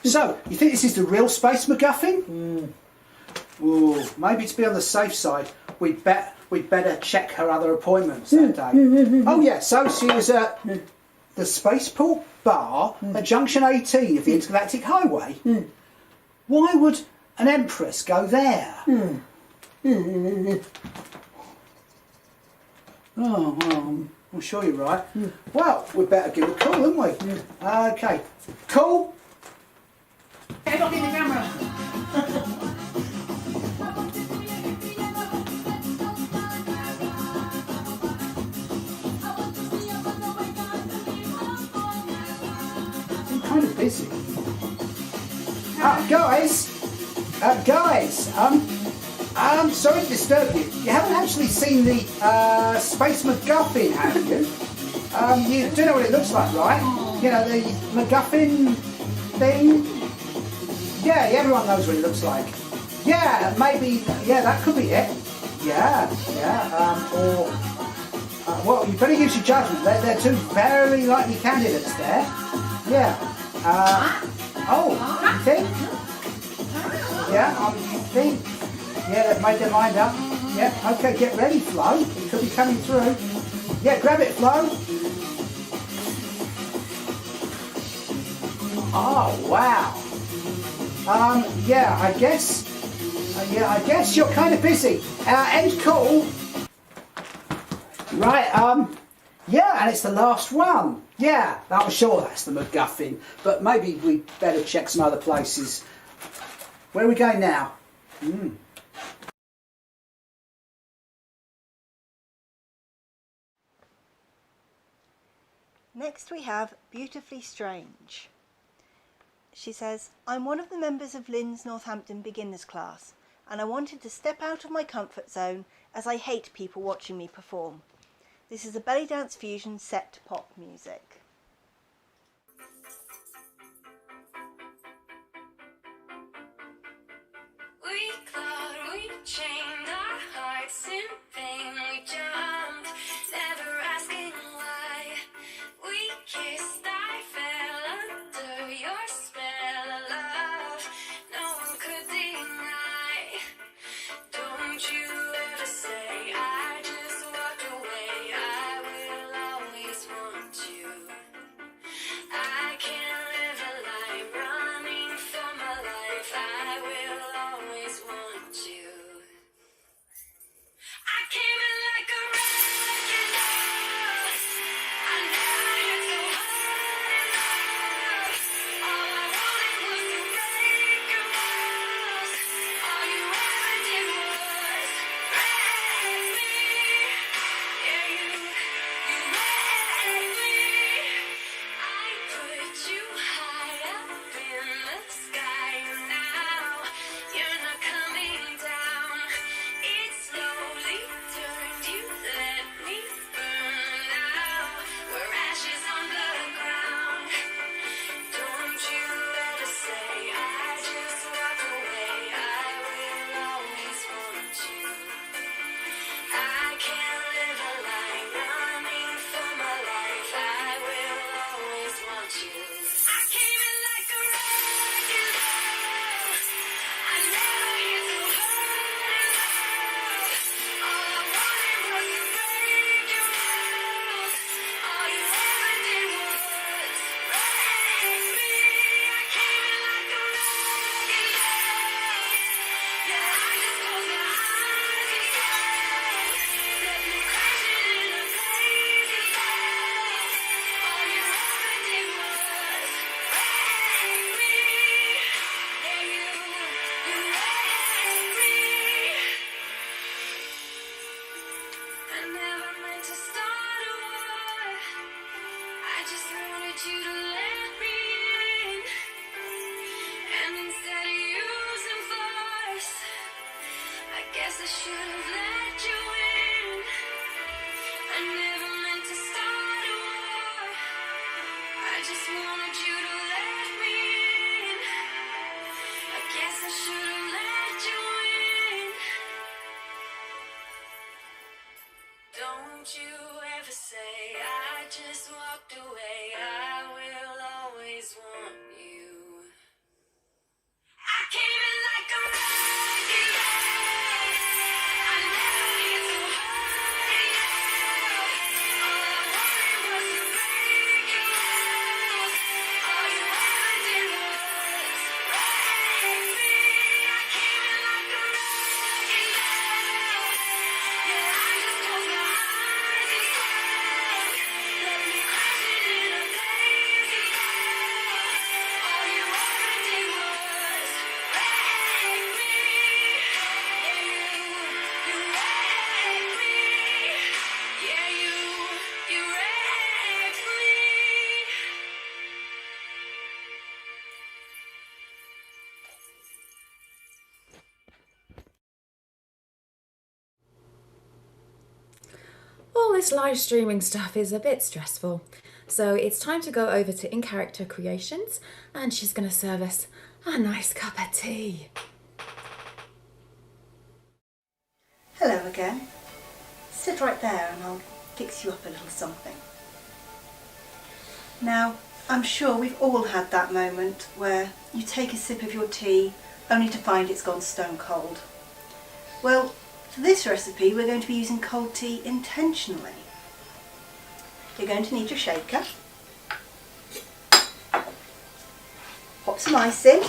So, you think this is the real space MacGuffin? Ooh, maybe to be on the safe side, we'd better check her other appointments that day. Oh yeah, so she was at the Spaceport Bar at Junction 18 of the Intergalactic Highway. Why would an Empress go there? Oh, well, I'm sure you're right. Well, we'd better give her a call, hadn't we? Okay. Call. Hey, look in the camera. I'm kind of busy. Guys, I'm sorry to disturb you. You haven't actually seen the Space MacGuffin, have you? You do know what it looks like, right? You know, the MacGuffin thing? Yeah, everyone knows what it looks like. Yeah, maybe, yeah, that could be it. Yeah, well, you better use your judgment. They're two very likely candidates there. Yeah. You think? Yeah, you think? Yeah, they've made their mind up. Yeah, okay, get ready, Flo. It could be coming through. Yeah, grab it, Flo. Oh, wow. Yeah, I guess you're kind of busy. End call. Right, yeah, and it's the last one. Yeah, I'm sure that's the MacGuffin, but maybe we better check some other places. Where are we going now? Next we have Beautifully Strange. She says, I'm one of the members of Lynn's Northampton beginners class, and I wanted to step out of my comfort zone as I hate people watching me perform. This is a belly dance fusion set to pop music. We clawed, we chained our hearts in vain. We jumped, never asking why. We kissed, I fell under your spell of love. No one could deny. Don't you ever say I just walked away. I will always want you. I can't live a life running for my life. I will always want you. I came in like a wrecking ball. I never hit so hard in love. All I wanted was to break your walls. All you ever did was break me. Yeah, you wrecked me. I put you high up in the sky. Now you're not coming down. It slowly turned. You let me burn. Now we're ashes on the ground. Don't you ever say I just walked away. I will always want you. I can't live a life running for my life. I will always want you. I came in like a wrecking ball. I never hit so hard in love. All I wanted was to break your walls. All you ever did was break me. I came in like a wrecking ball. Yeah, I just closed my eyes and slept. Left me crashing in a blazing fall. All you ever did was break me. Yeah, you wrecked me. I never meant to start a war. I just wanted you to let me in. And instead of using force, I guess I should have let you in. I never meant to start a war. I just wanted you to let me in. I guess I should have let you in. Don't you ever say I just walked away. I will always want you. I came in like a wrecking ball. I never hit so hard in love. All I wanted was to break your walls. All you ever did was break me. I came in like a wrecking ball. Yeah, I just closed my eyes and slept. Left me crashing in a blazing fall. All you ever did was break me. Yeah, you wrecked me. Yeah, you wrecked me. All this live streaming stuff is a bit stressful, so it's time to go over to In Character Creations, and she's going to serve us a nice cup of tea. Hello again. Sit right there and I'll fix you up a little something. Now, I'm sure we've all had that moment where you take a sip of your tea only to find it's gone stone cold. Well, For this recipe we're going to be using cold tea intentionally. You're going to need your shaker. Pop some ice in.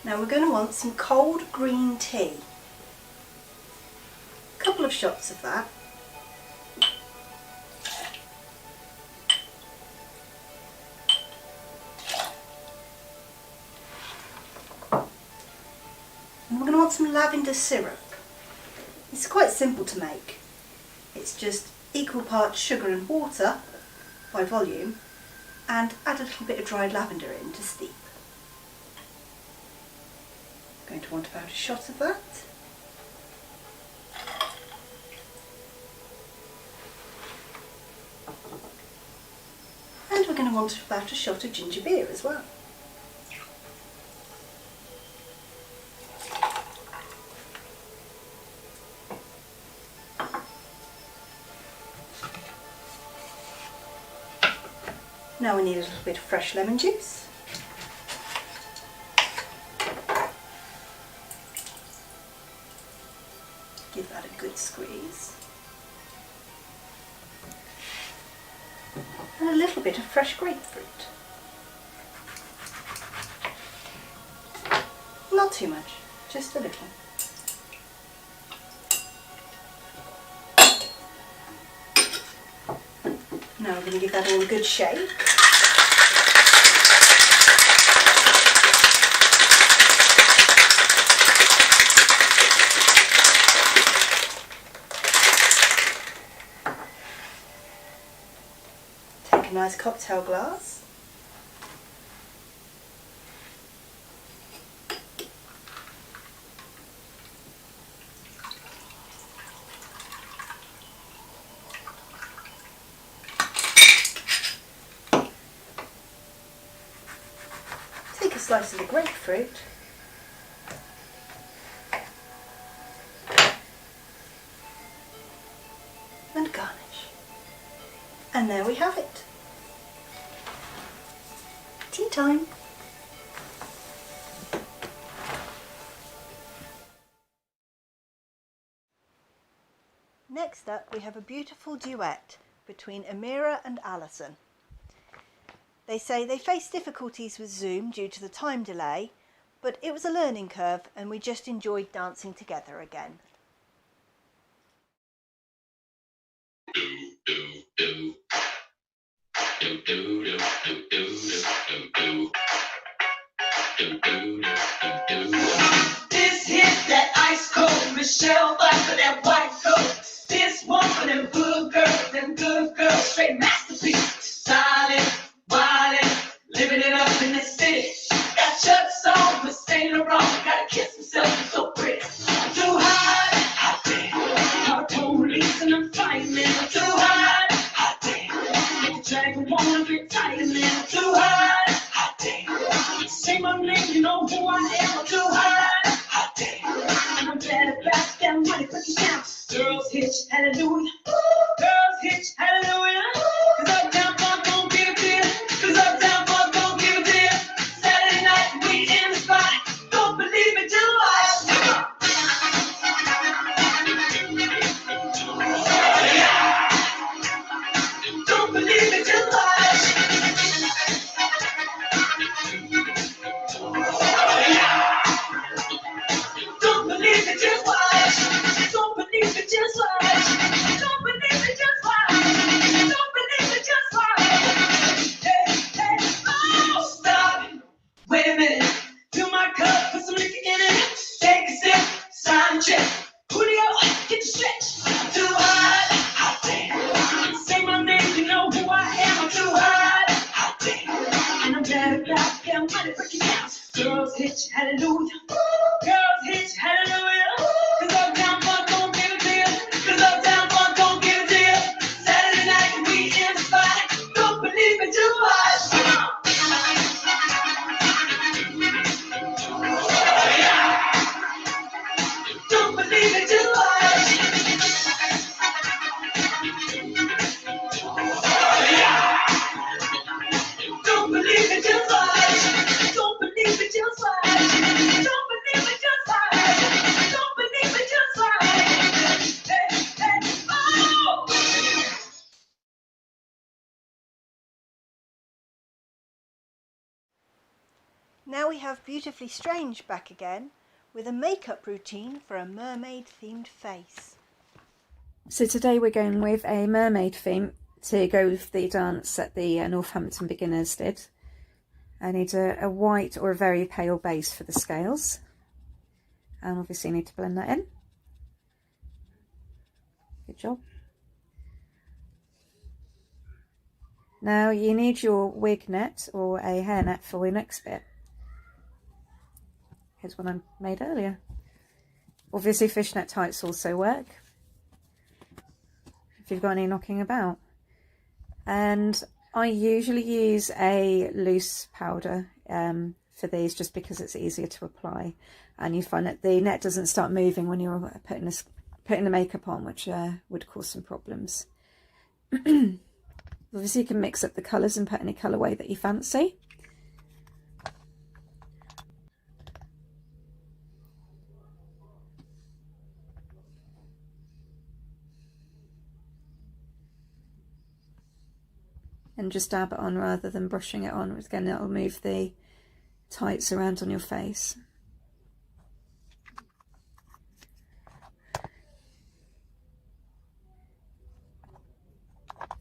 Now we're going to want some cold green tea. A couple of shots of that. And we're going to want some lavender syrup. It's quite simple to make. It's just equal parts sugar and water by volume, and add a little bit of dried lavender in to steep. Going to want about a shot of that. And we're going to want about a shot of ginger beer as well. Now we need a little bit of fresh lemon juice. Give that a good squeeze. And a little bit of fresh grapefruit. Not too much, just a little. Now we're going to give that all a good shake. Take a nice cocktail glass. Take a slice of the grapefruit and garnish. And there we have it. Tea time. Next up we have a beautiful duet between Amira and Alison. They say they faced difficulties with Zoom due to the time delay, but it was a learning curve and we just enjoyed dancing together again. This hit that ice cold Michelle Black for that white coat. This one for them good girls, straight masterpiece. Silent, wildin', living it up in the city. Got Chuck's on, but Saint Laurent. Gotta kiss myself, I'm so pretty. I'm too hot damn. Call the police and I'm fighting it. I'm too hot damn. Make the dragon wanna get tight and then I'm too hot damn. Say my name, you know who I am. I'm too hot damn. And I'm glad about that money, put it down. Girls hitch, hallelujah. Girls hitch, hallelujah. Cause Uptown Funk gon' give it to you. Cause Uptown Funk gon' give it to you. Saturday night, we in the spot. Don't believe it till I watch. Don't believe it till I Don't believe it, just watch. Don't believe it, just watch. Don't believe it, just watch. Don't believe it, just watch. Hey, hey, oh, stop. Wait a minute. Fill my cup, put some liquor in it. Take a sip, sign check. Fulya, get the stretch. I'm too hot damn. Say my name, you know who I am. I'm too hot damn. And I'm glad about them money breaking down. Girls hitch, hallelujah. Girls hitch, hallelujah. Cause Uptown Funk gon' give it to you. Cause Uptown Funk gon' give it to you. Saturday night, we in the spot. Don't believe it, just watch. Don't believe it, just watch. Now we have Beautifully Strange back again with a makeup routine for a mermaid themed face. So today we're going with a mermaid theme to go with the dance that the Northampton beginners did. I need a white or a very pale base for the scales, and obviously you need to blend that in. Good job. Now you need your wig net or a hair net for your next bit. Here's one I made earlier. Obviously fishnet tights also work if you've got any knocking about. And I usually use a loose powder for these just because it's easier to apply, and you find that the net doesn't start moving when you're putting the makeup on, which would cause some problems. Obviously you can mix up the colours and put any colourway that you fancy. And just dab it on rather than brushing it on. Again, it'll move the tights around on your face.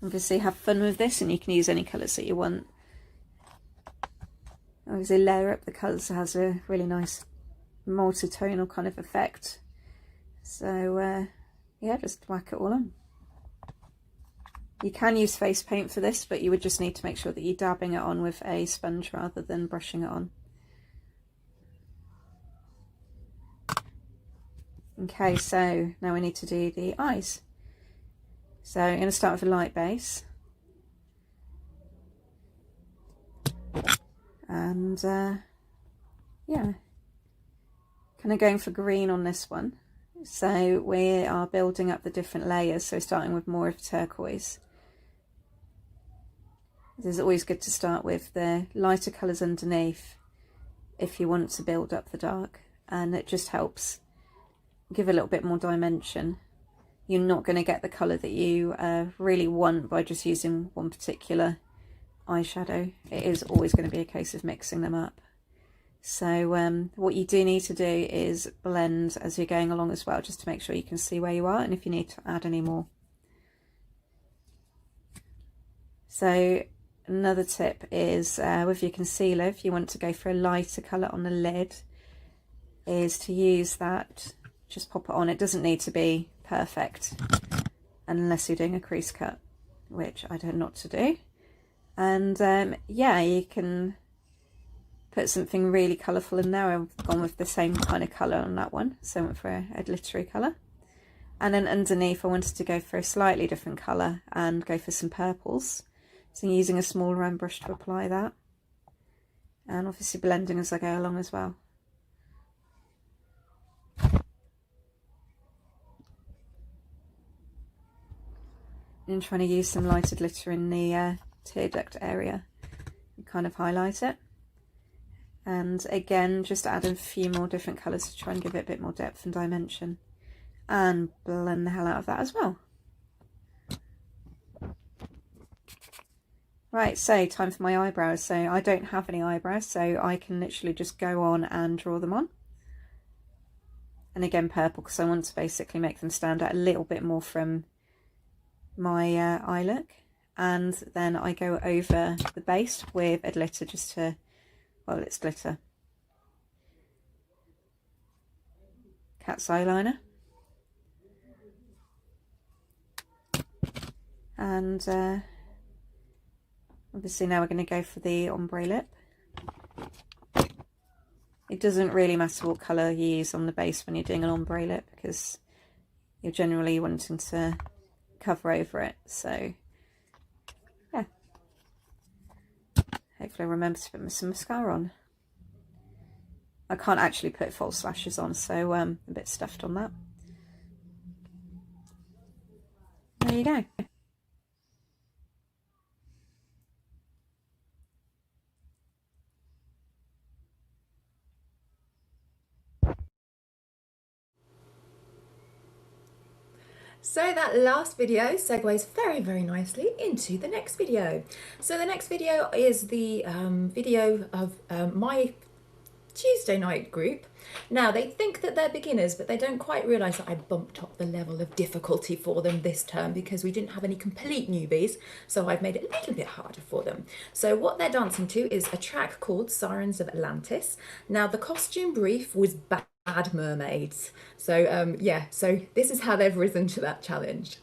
Obviously have fun with this, and you can use any colours that you want. Obviously layer up the colours, so it has a really nice multi-tonal kind of effect. So yeah, just whack it all on. You can use face paint for this, but you would just need to make sure that you're dabbing it on with a sponge rather than brushing it on. Okay, so now we need to do the eyes. So I'm going to start with a light base. And yeah, kind of going for green on this one. So we are building up the different layers, so starting with more of turquoise. It's always good to start with the lighter colours underneath if you want to build up the dark, and it just helps give a little bit more dimension. You're not going to get the colour that you really want by just using one particular eyeshadow. It is always going to be a case of mixing them up. So what you do need to do is blend as you're going along as well, just to make sure you can see where you are and if you need to add any more. So another tip is with your concealer, if you want to go for a lighter colour on the lid, is to use that. Just pop it on. It doesn't need to be perfect unless you're doing a crease cut, which I tend not to do. And yeah, you can put something really colourful in there. I've gone with the same kind of colour on that one, so I went for a glittery colour. And then underneath I wanted to go for a slightly different colour and go for some purples. So I'm using a small round brush to apply that, and obviously blending as I go along as well. And trying to use some lighter glitter in the tear duct area and kind of highlight it. And again, just add a few more different colours to try and give it a bit more depth and dimension, and blend the hell out of that as well. Right, so time for my eyebrows. So I don't have any eyebrows, so I can literally just go on and draw them on. And again, purple, because I want to basically make them stand out a little bit more from my eye look. And then I go over the base with a glitter just to, well, it's glitter. Cat's eyeliner. And obviously now we're going to go for the ombre lip. It doesn't really matter what colour you use on the base when you're doing an ombre lip, because you're generally wanting to cover over it. So yeah, hopefully I remember to put some mascara on. I can't actually put false lashes on, so I'm a bit stuffed on that. There you go. So that last video segues very, very nicely into the next video. So the next video is the video of my Tuesday night group. Now, they think that they're beginners, but they don't quite realise that I bumped up the level of difficulty for them this term because we didn't have any complete newbies, so I've made it a little bit harder for them. So what they're dancing to is a track called Sirens of Atlantis. Now, the costume brief was Bad Mermaids. So, yeah, so this is how they've risen to that challenge.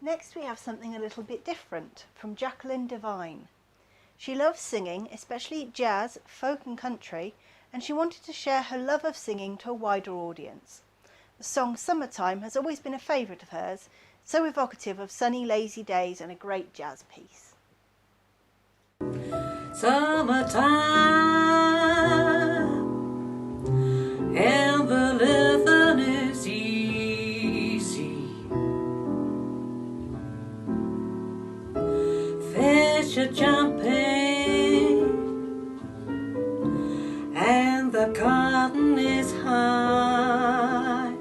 Next we have something a little bit different from Jacqueline Devine. She loves singing, especially jazz, folk and country, and she wanted to share her love of singing to a wider audience. The song Summertime has always been a favourite of hers, so evocative of sunny, lazy days and a great jazz piece. Summertime, and the living is easy. Fish are jumping, and the cotton is high.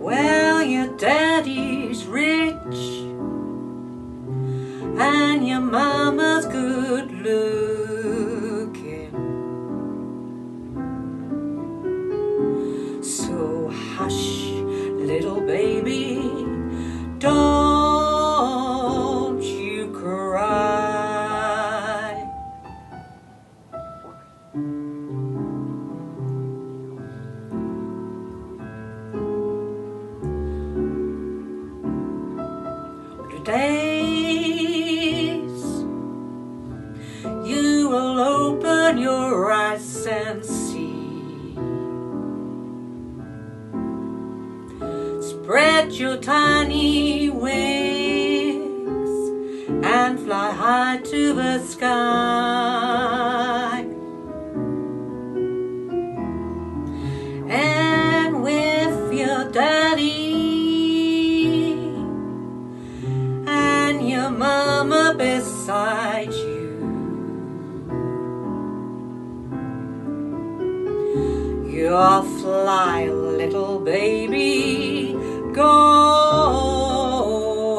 Well, your daddy's rich, and your mama's good looking. So hush, little baby, don't you cry. Days you will open your eyes and see. Spread your tiny wings and fly high to the sky. And with your daddy and your mama beside you, you'll fly, little baby, go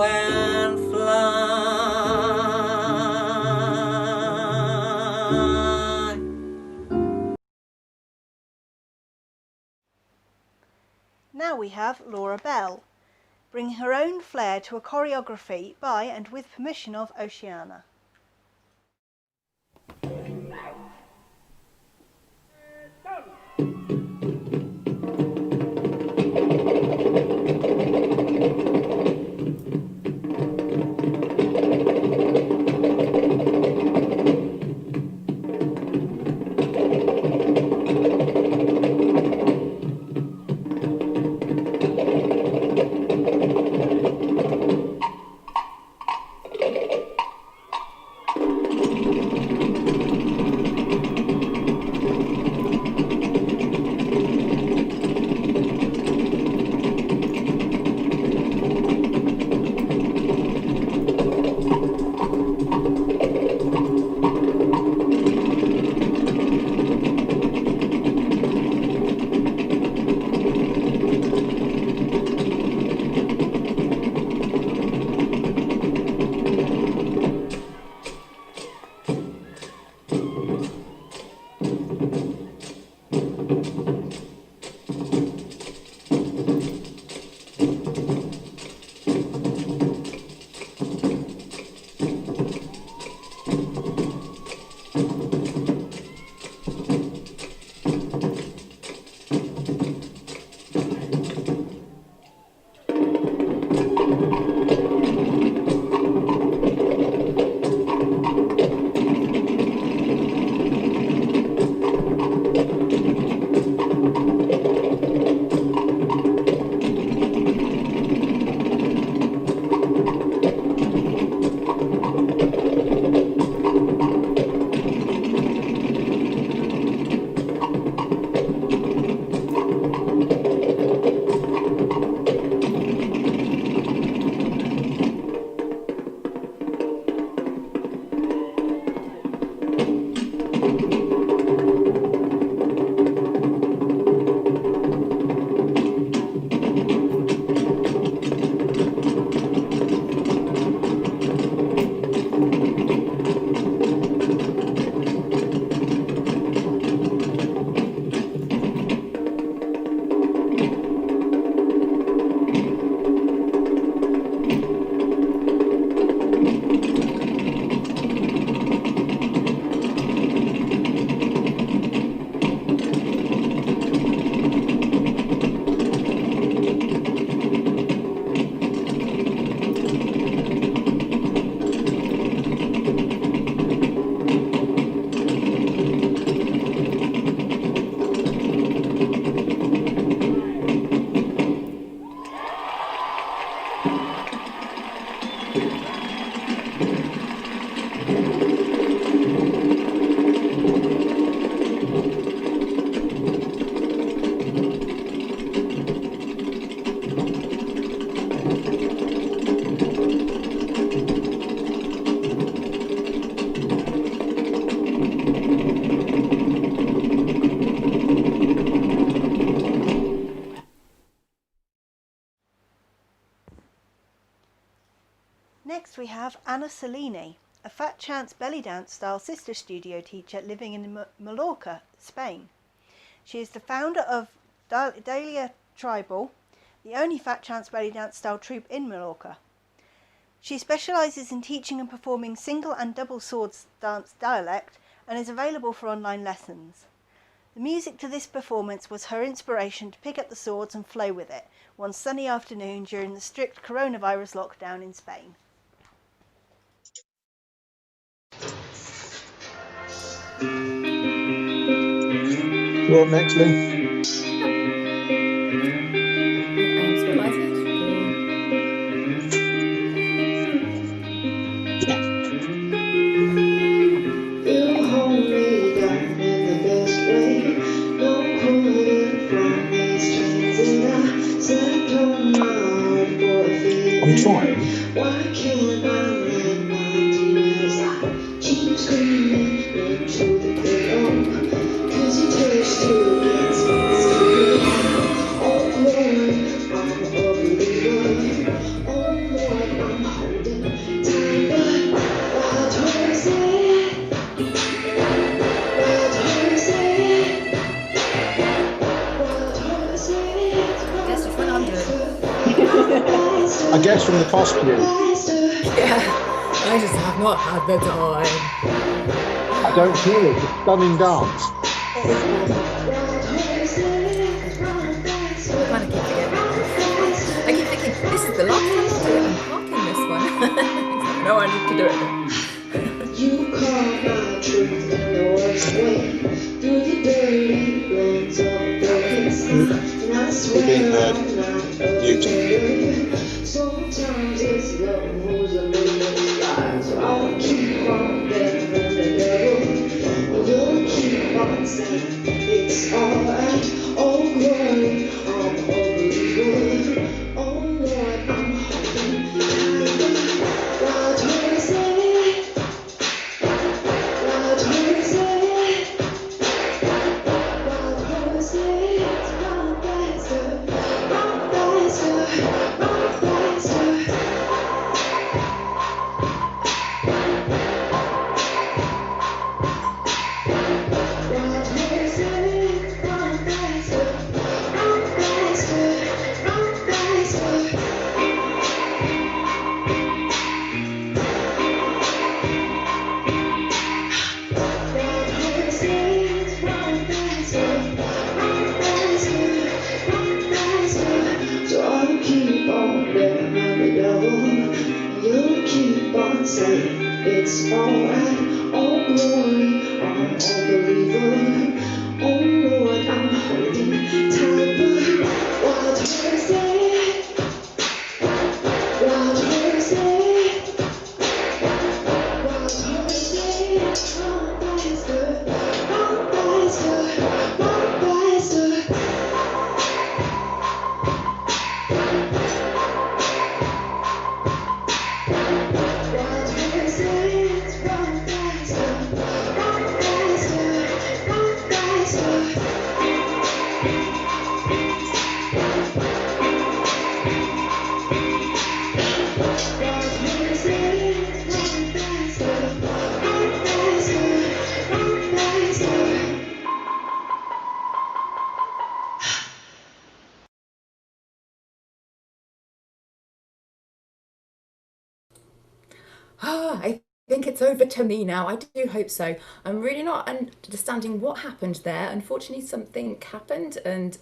and fly. Now we have Laura Bell, bringing her own flair to a choreography by and with permission of Oceana. Next we have Anna Cellini, a Fat Chance belly dance style sister studio teacher living in Mallorca, Spain. She is the founder of Dahlia Tribal, the only Fat Chance belly dance style troupe in Mallorca. She specialises in teaching and performing single and double swords dance dialect and is available for online lessons. The music to this performance was her inspiration to pick up the swords and flow with it one sunny afternoon during the strict coronavirus lockdown in Spain. You're up next, Lynn. You hold me down in the best way. No pulling from these chains, and I slept on my heart for a feeling. I'm trying. Why can't I let my demons out? Keep screaming into the pillow, 'cause you taste too against my skin. Oh Lord, I'm a believer. Oh Lord, I'm holding tight, but wild horses. I guess from the costume. Yeah, I just have not had the time. I don't hear it. It's stunning dance. I keep thinking, this is the last time I'll do it. I'm parking this one. No, I need to do it then. You call my truth in the worst way, through the dirty lens of the and I swear I'm not okay. Sometimes it's love who's a little sky, so I'll keep on begging the devil. You'll keep on saying it's alright. Oh glory, I'm a believer. Oh Lord, I'm holding tight. Wild horses, wild horses, wild horses, run faster, run faster, run faster. Wild horses, run faster, run faster, run faster. Wild horses, run faster, run faster, run faster. So I'll keep on begging the devil. You'll keep on saying it's alright. Oh glory, I'm a believer. Oh Lord, I'm holding tight, but wild horses, wild horses, wild horses, run faster, run faster, run faster. Wild horses, run faster, run faster, run faster. Wild horses, run faster, run faster, run faster. I think it's over to me now. I do hope so. I'm really not understanding what happened there. Unfortunately, something happened and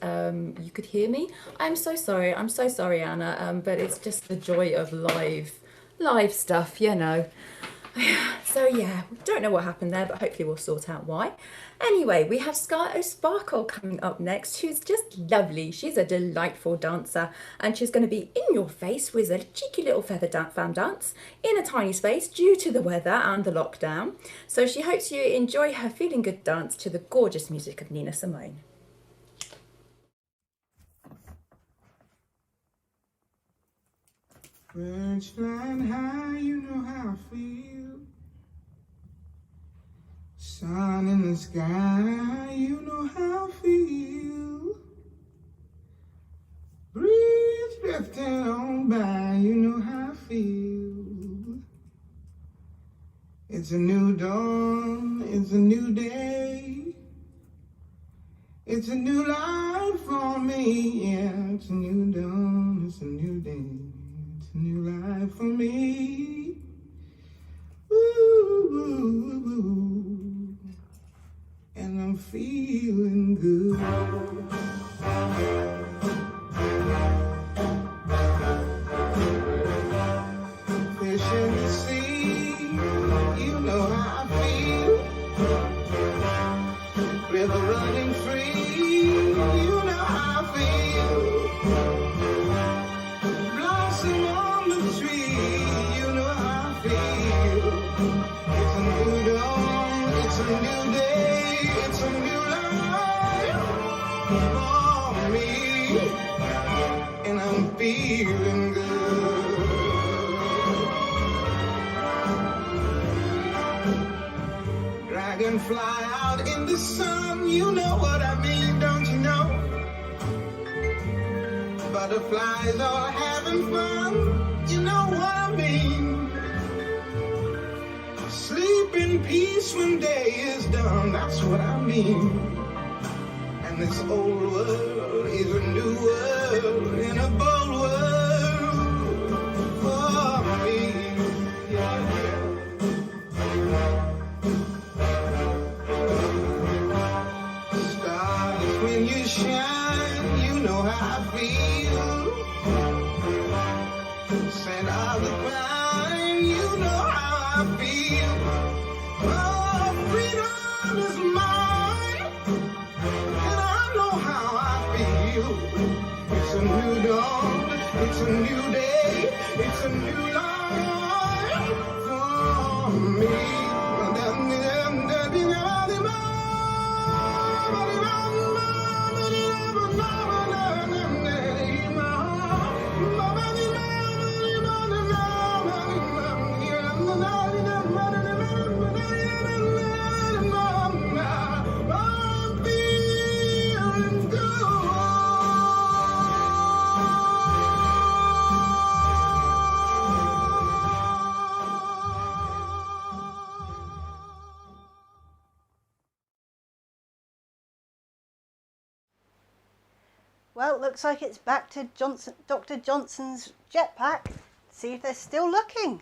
you could hear me. I'm so sorry. I'm so sorry, Anna. But it's just the joy of live stuff, you know. So yeah, don't know what happened there, but hopefully we'll sort out why. Anyway, we have Sparkle coming up next, who's just lovely. She's a delightful dancer, and she's going to be in your face with a cheeky little feather fan dance in a tiny space due to the weather and the lockdown. So she hopes you enjoy her feeling good dance to the gorgeous music of Nina Simone. Birds flying high, you know how I feel. Sun in the sky, you know how I feel. Breeze drifting on by, you know how I feel. It's a new dawn, it's a new day. It's a new life for me, yeah. It's a new dawn, it's a new day. It's a new life for me. Ooh, and I'm feeling good. Fish in the sea, you know how I feel. River running free, you know how I feel. Blossom on the tree, you know how I feel. It's a new dawn, it's a new day, it's a new life for me, and I'm feeling good. Dragonfly out in the sun, you know what I mean, don't you know? Butterflies all having fun, you know what I mean. Sleep in peace when day is done, that's what I mean. And this old world is a new world, in a bold world for me. Yeah, yeah. Stars, when you shine, you know how I feel. Scent of the pine, you know how I feel. Oh, freedom is mine, and I know how I feel. It's a new dawn, it's a new day, it's a new life for me. Well, it looks like it's back to Dr. Johnson's jetpack. See if they're still looking.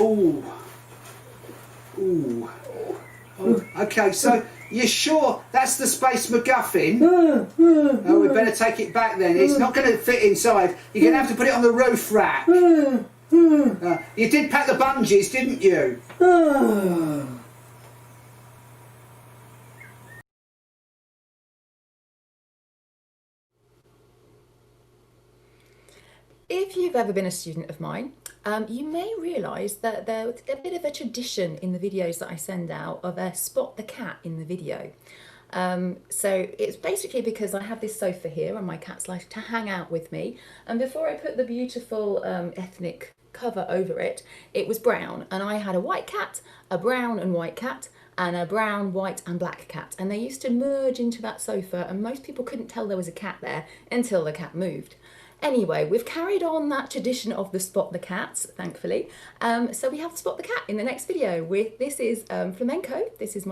Ooh. Ooh. Oh, okay, so you're sure that's the space MacGuffin? Oh, we better take it back then. It's not going to fit inside. You're going to have to put it on the roof rack. You did pack the bungees, didn't you? If you've ever been a student of mine, you may realise that there's a bit of a tradition in the videos that I send out of a spot the cat in the video. So it's basically because I have this sofa here and my cats like to hang out with me, and before I put the beautiful ethnic cover over it, it was brown, and I had a white cat, a brown and white cat, and a brown, white and black cat, and they used to merge into that sofa, and most people couldn't tell there was a cat there until the cat moved. Anyway, we've carried on that tradition of the Spot the Cats, thankfully. So we have Spot the Cat in the next video. This is flamenco. This is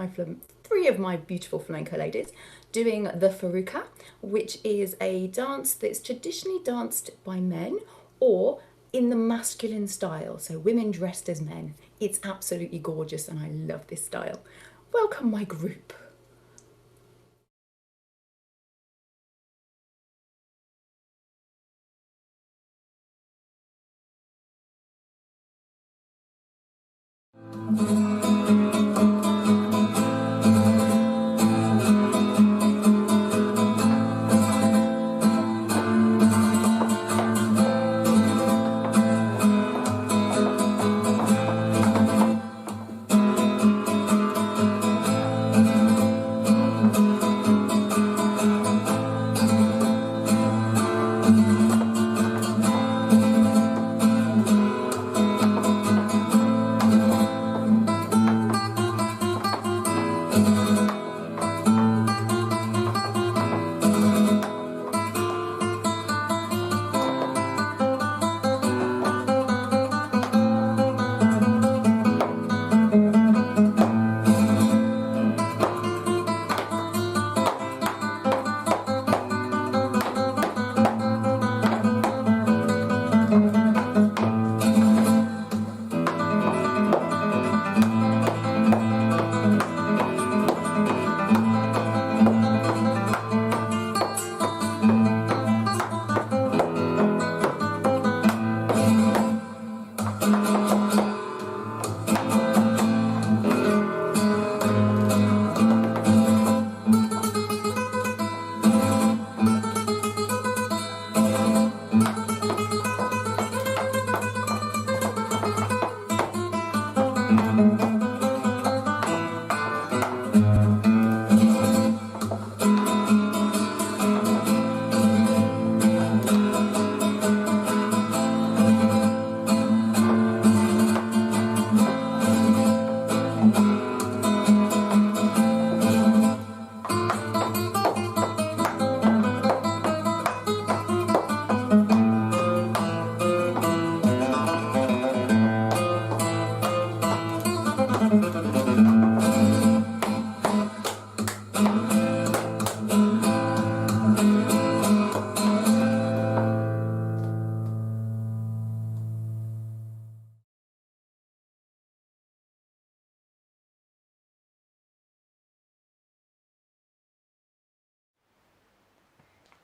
three of my beautiful flamenco ladies doing the Faruka, which is a dance that's traditionally danced by men or in the masculine style. So women dressed as men It's absolutely gorgeous and I love this style. Welcome my group.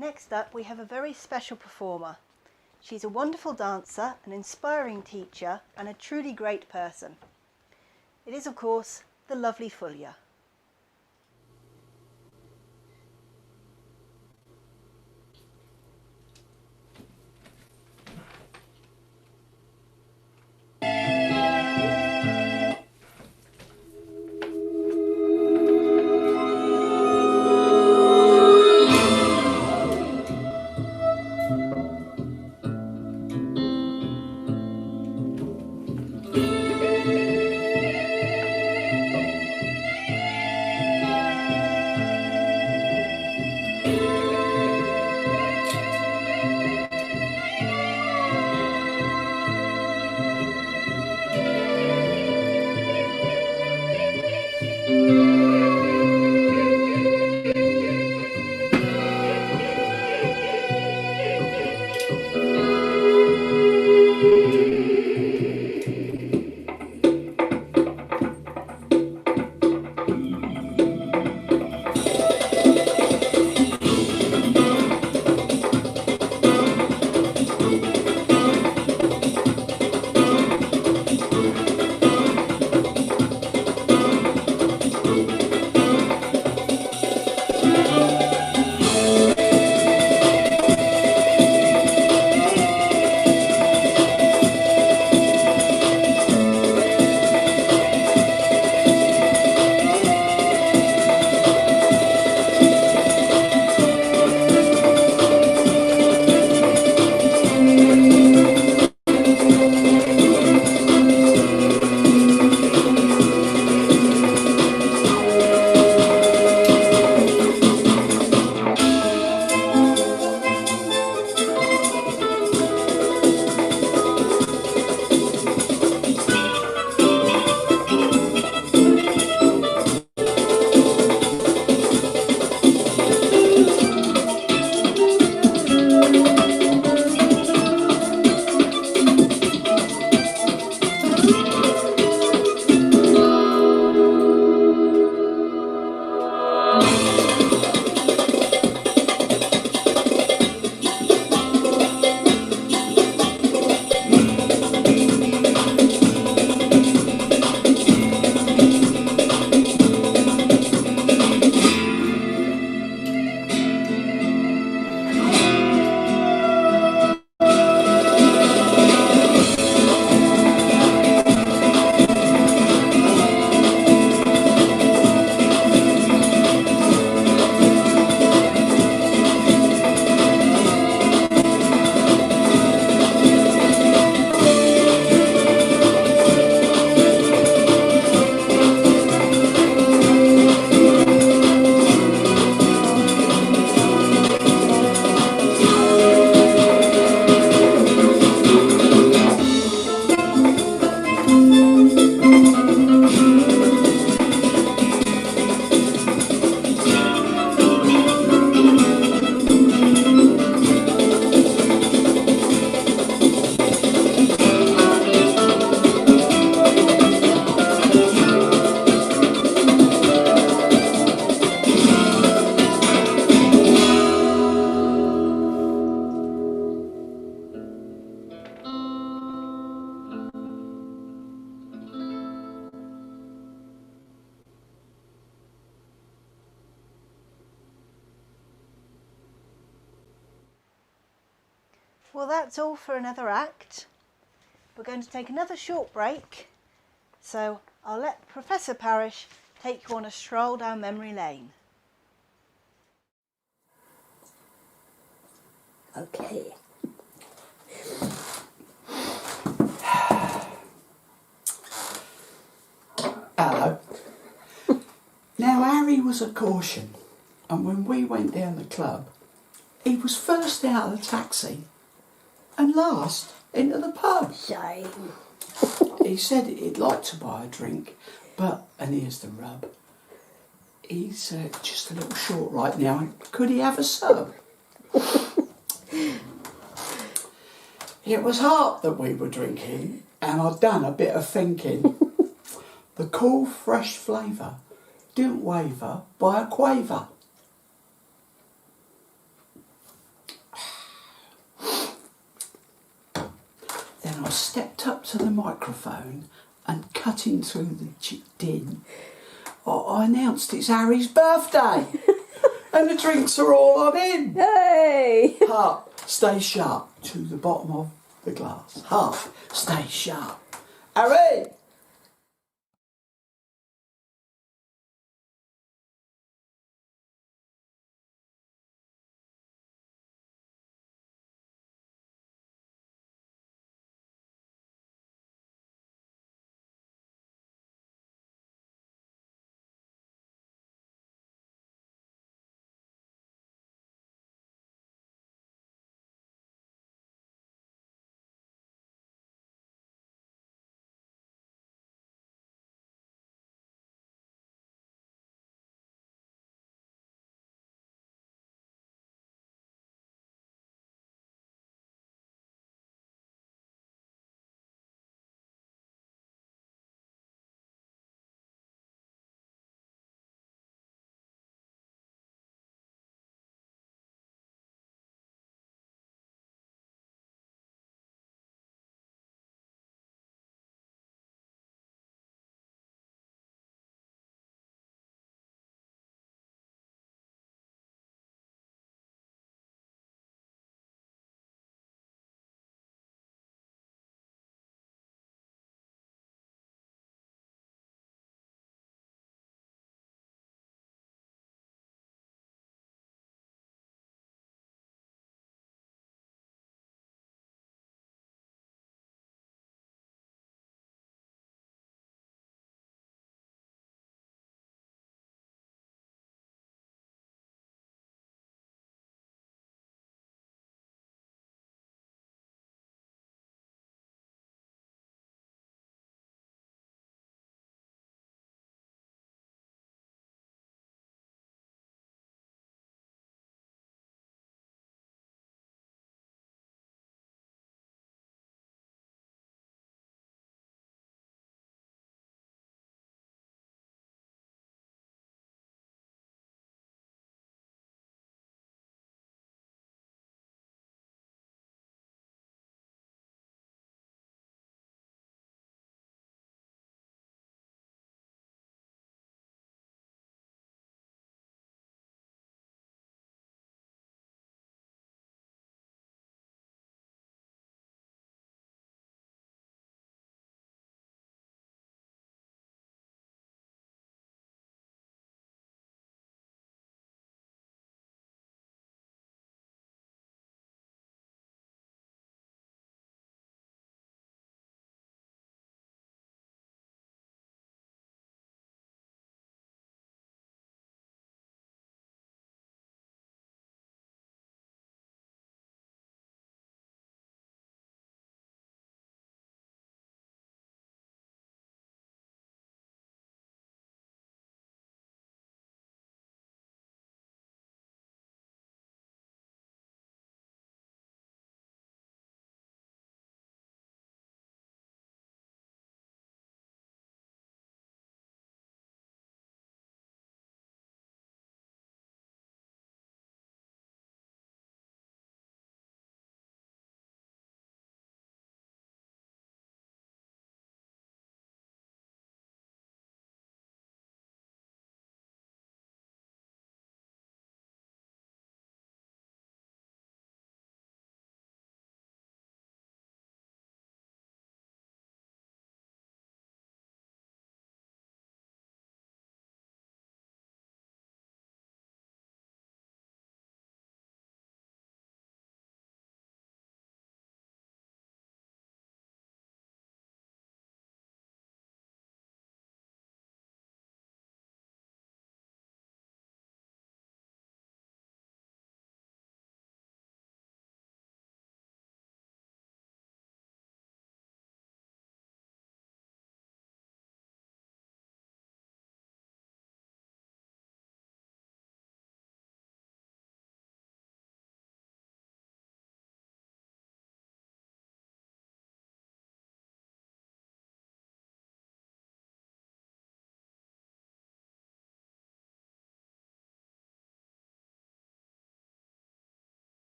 Next up we have a very special performer. She's a wonderful dancer, an inspiring teacher and a truly great person. It is of course the lovely Fulya. Well, that's all for another act. We're going to take another short break, so I'll let Professor Parrish take you on a stroll down memory lane. Okay. Hello. Now, Harry was a caution, and when we went down the club, he was first out of the taxi and last into the pub. Shame. He said he'd like to buy a drink, but, and here's the rub, he's just a little short right now. Could he have a sub? It was hard that we were drinking, and I'd done a bit of thinking. The cool, fresh flavour didn't waver by a quaver. Then I stepped up to the microphone and cutting through the din, I announced it's Harry's birthday and the drinks are all on him. Hey! Heart, stay sharp to the bottom of the glass. Heart, stay sharp. Harry!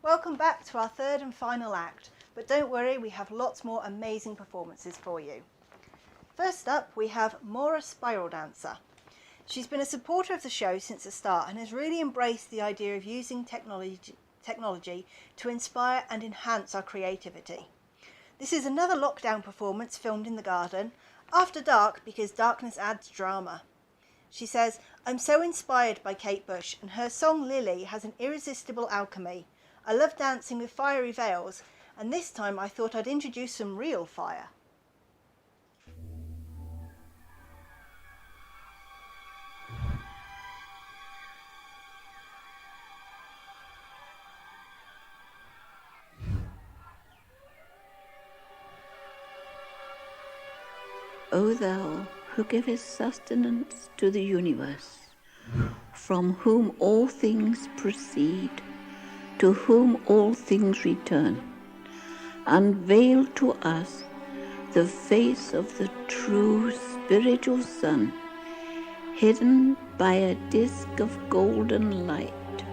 Welcome back to our third and final act, but don't worry, we have lots more amazing performances for you. First up, we have Maura Spiraldancer. She's been a supporter of the show since the start and has really embraced the idea of using technology to inspire and enhance our creativity. This is another lockdown performance filmed in the garden, after dark because darkness adds drama. She says, "I'm so inspired by Kate Bush, and her song Lily has an irresistible alchemy. I love dancing with fiery veils, and this time I thought I'd introduce some real fire." O thou who givest sustenance to the universe, from whom all things proceed, to whom all things return, unveil to us the face of the true spiritual sun, hidden by a disk of golden light,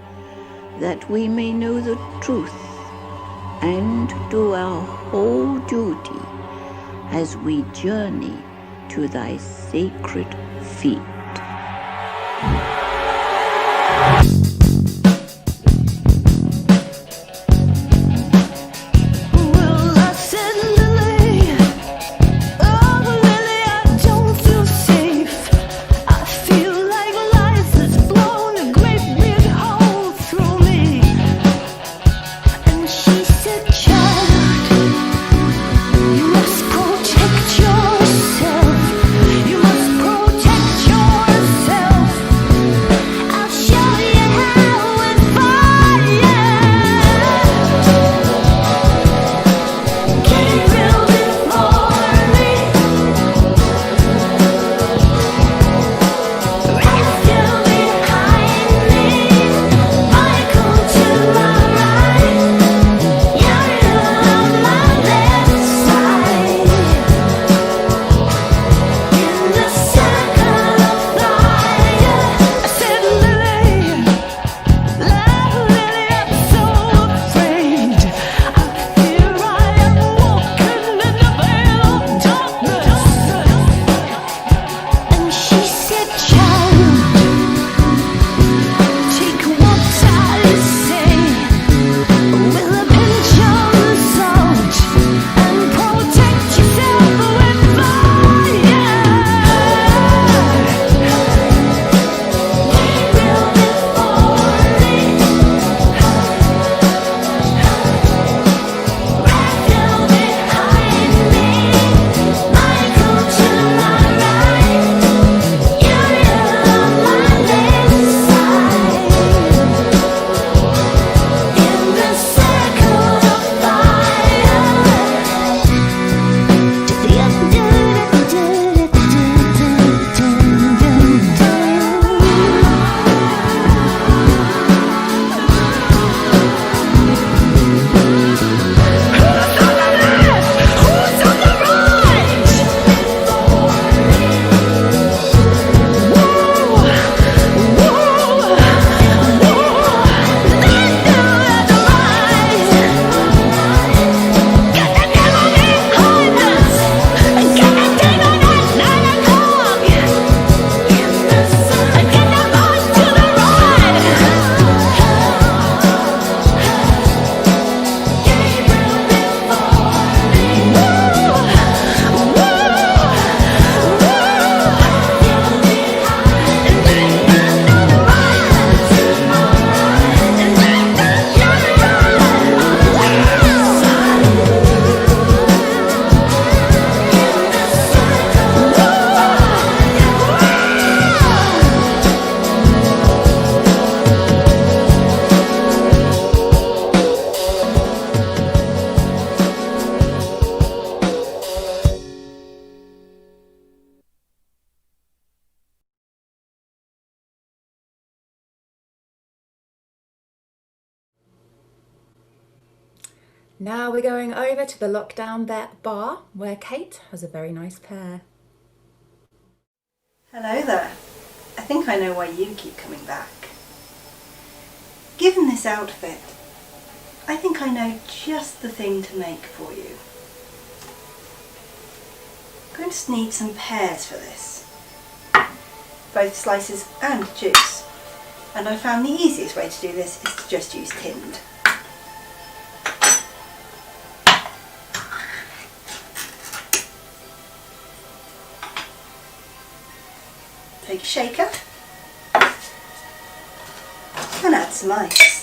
that we may know the truth and do our whole duty as we journey to thy sacred feet. Now we're going over to the lockdown bar where Kate has a very nice pair. Hello there. I think I know why you keep coming back. Given this outfit, I think I know just the thing to make for you. I'm going to need some pears for this, both slices and juice, and I found the easiest way to do this is to just use tinned. Take a shaker and add some ice.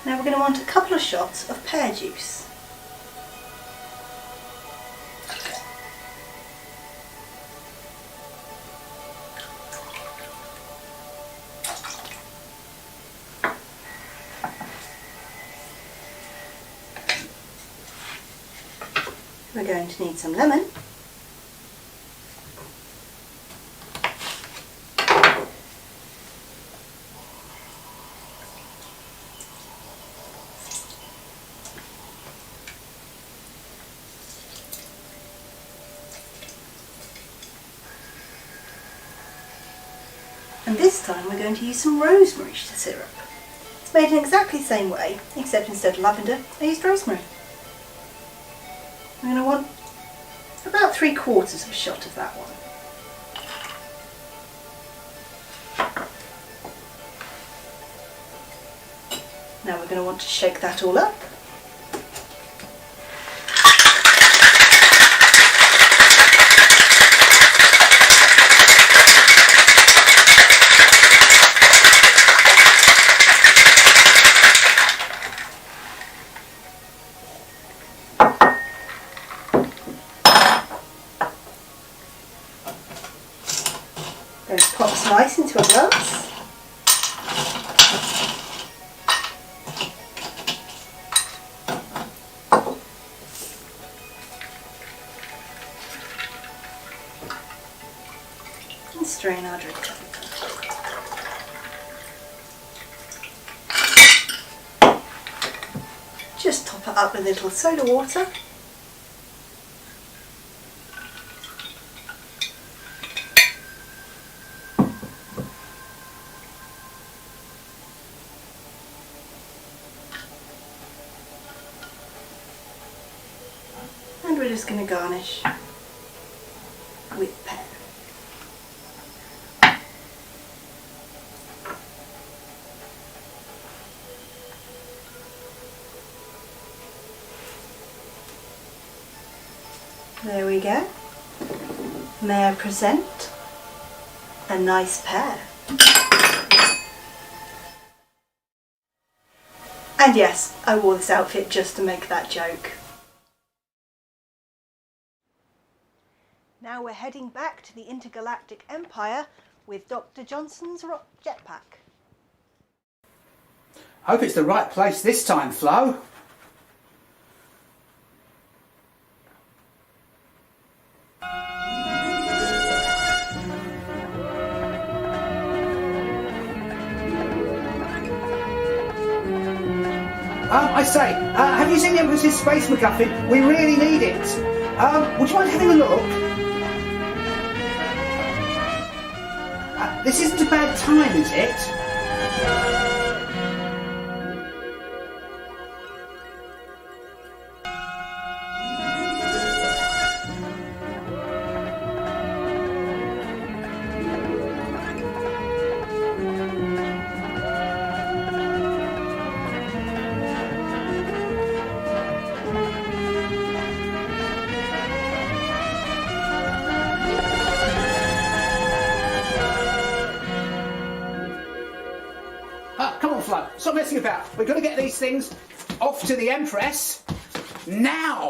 Now we're going to want a couple of shots of pear juice. We're going to need some lemon. And this time we're going to use some rosemary syrup. It's made in exactly the same way, except instead of lavender, I used rosemary. I'm going to want about 3/4 of a shot of that one. Now we're going to want to shake that all up. Going to pop some ice into a glass. And strain our drink. Just top it up with a little soda water. And we're just going to garnish with pear. There we go. May I present a nice pear? And yes, I wore this outfit just to make that joke. Now we're heading back to the Intergalactic Empire with Dr. Johnson's rock jetpack. Hope it's the right place this time, Flo. I say, have you seen the Empress's Space MacGuffin? We really need it. Would you mind having a look? This isn't a bad time, is it? Come on, Flo, stop messing about. We've got to get these things off to the Empress now.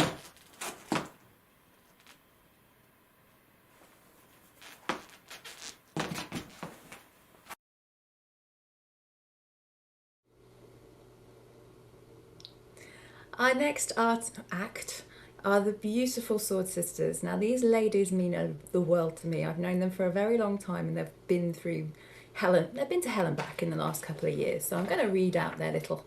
Our next act are the beautiful Sword Sisters. Now these ladies mean the world to me. I've known them for a very long time and they've been through hell and they've been to hell and back in the last couple of years. So I'm going to read out their little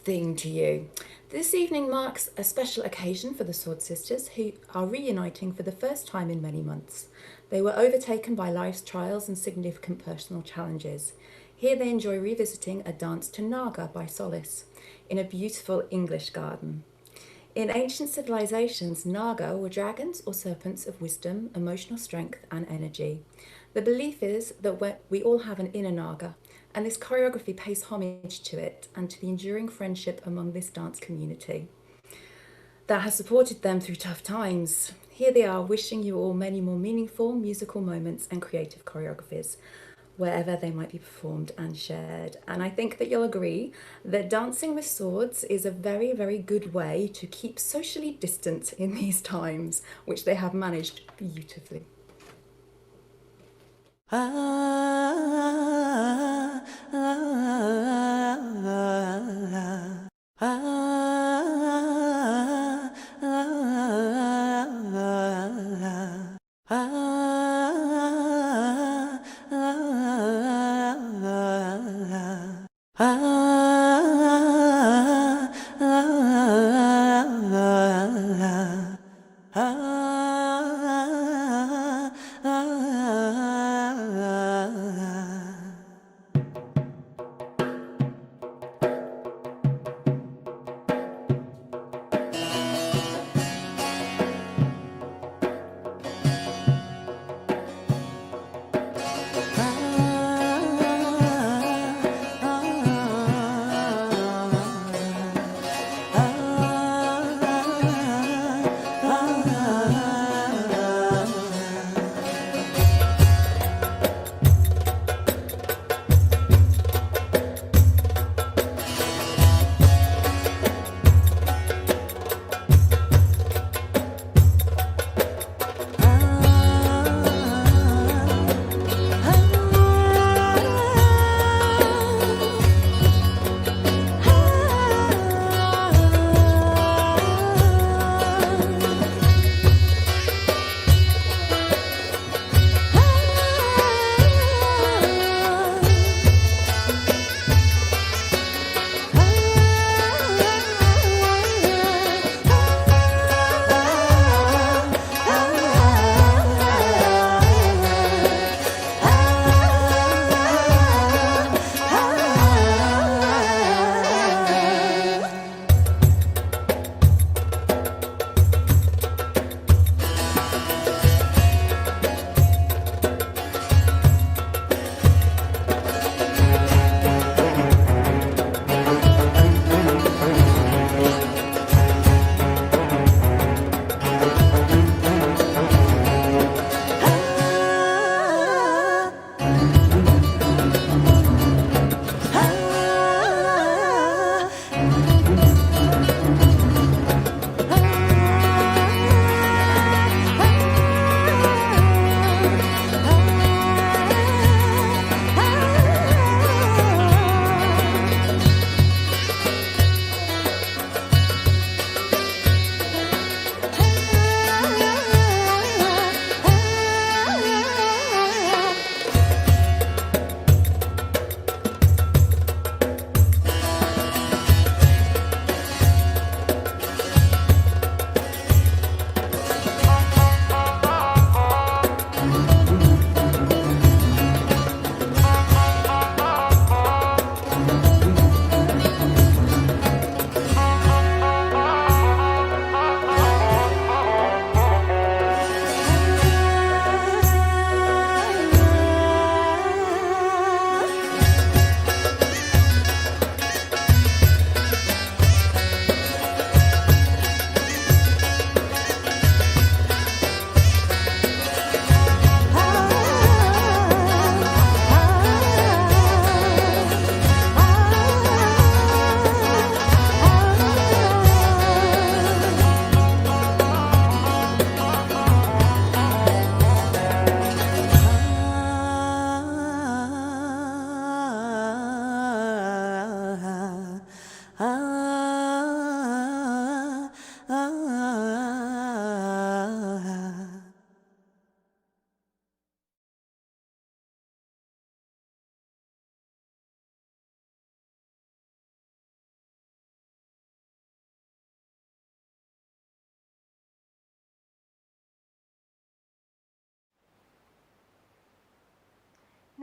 thing to you. This evening marks a special occasion for the Sword Sisters, who are reuniting for the first time in many months. They were overtaken by life's trials and significant personal challenges. Here they enjoy revisiting A Dance to Naga by Solace in a beautiful English garden. In ancient civilizations, Naga were dragons or serpents of wisdom, emotional strength and energy. The belief is that we all have an inner Naga, and this choreography pays homage to it and to the enduring friendship among this dance community that has supported them through tough times. Here they are, wishing you all many more meaningful musical moments and creative choreographies, wherever they might be performed and shared. And I think that you'll agree that dancing with swords is a very, very good way to keep socially distant in these times, which they have managed beautifully.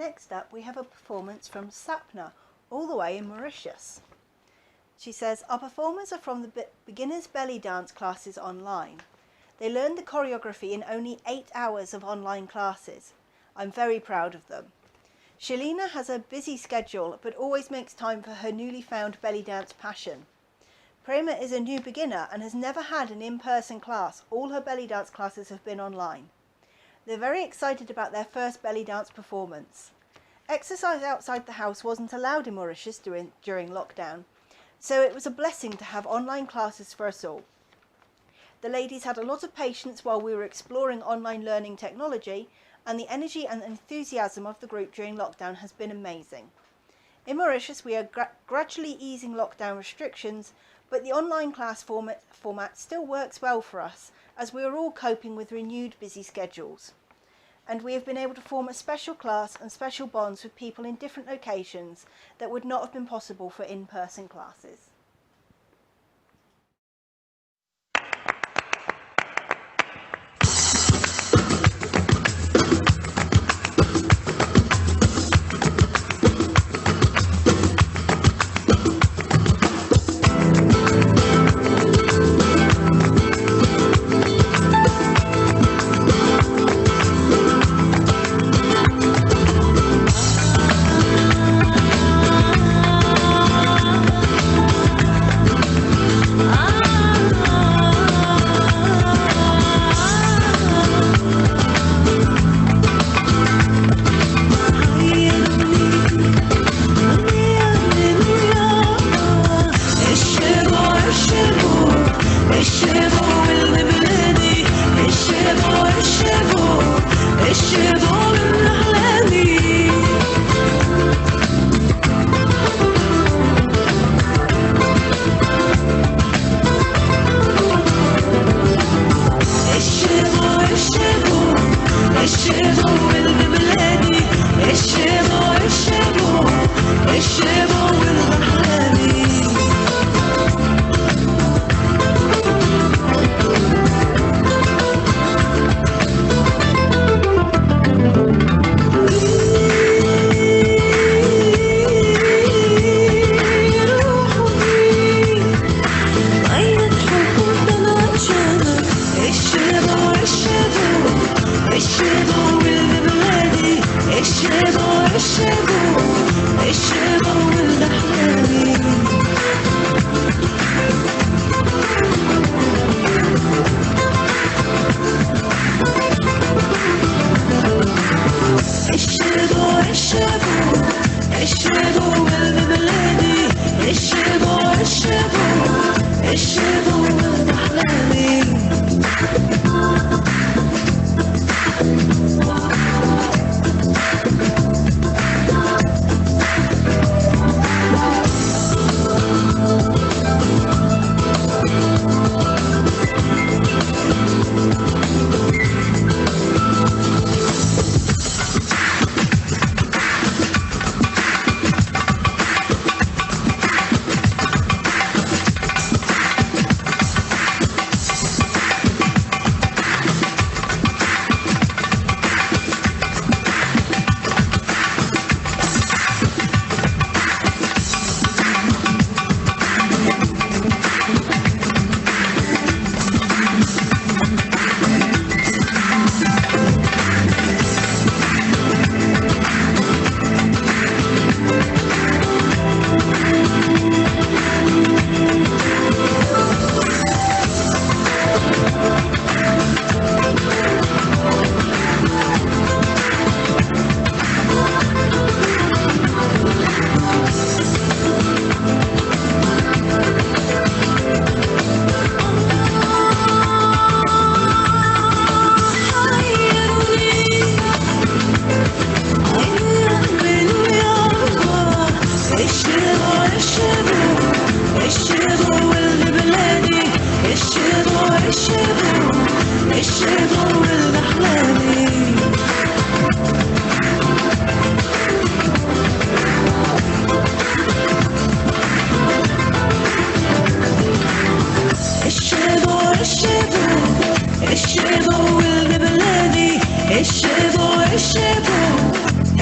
Next up, we have a performance from Sapna, all the way in Mauritius. She says, our performers are from the beginners belly dance classes online. They learned the choreography in only 8 hours of online classes. I'm very proud of them. Shalina has a busy schedule, but always makes time for her newly found belly dance passion. Prema is a new beginner and has never had an in-person class. All her belly dance classes have been online. They're very excited about their first belly dance performance. Exercise outside the house wasn't allowed in Mauritius during lockdown, so it was a blessing to have online classes for us all. The ladies had a lot of patience while we were exploring online learning technology, and the energy and enthusiasm of the group during lockdown has been amazing. In Mauritius, we are gradually easing lockdown restrictions, but the online class format still works well for us, as we are all coping with renewed busy schedules. And we have been able to form a special class and special bonds with people in different locations that would not have been possible for in-person classes.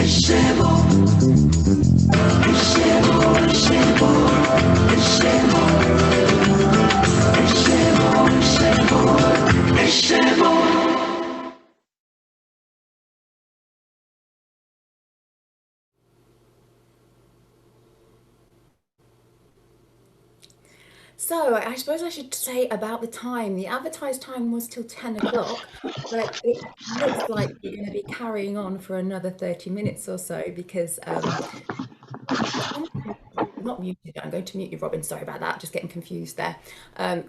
الشبو So I suppose I should say about the time. The advertised time was till 10 o'clock, but it looks like we're going to be carrying on for another 30 minutes or so because not muted. I'm going to mute you, Robyn. Sorry about that. Just getting confused there.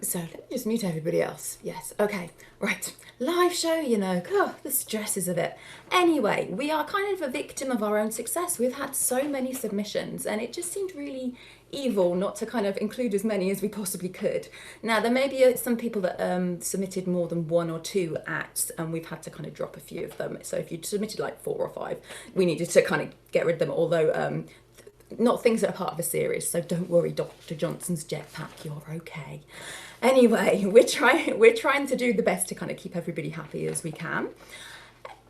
So let me just mute everybody else. Yes. Okay. Right. Live show, you know. God, the stresses of it. Anyway, we are kind of a victim of our own success. We've had so many submissions, and it just seemed really evil not to kind of include as many as we possibly could. Now, there may be some people that submitted more than 1 or 2 acts, and we've had to kind of drop a few of them. So if you submitted like 4 or 5, we needed to kind of get rid of them, although not things that are part of a series, so don't worry, Dr. Johnson's jetpack, you're okay. Anyway, we're trying to do the best to kind of keep everybody happy as we can.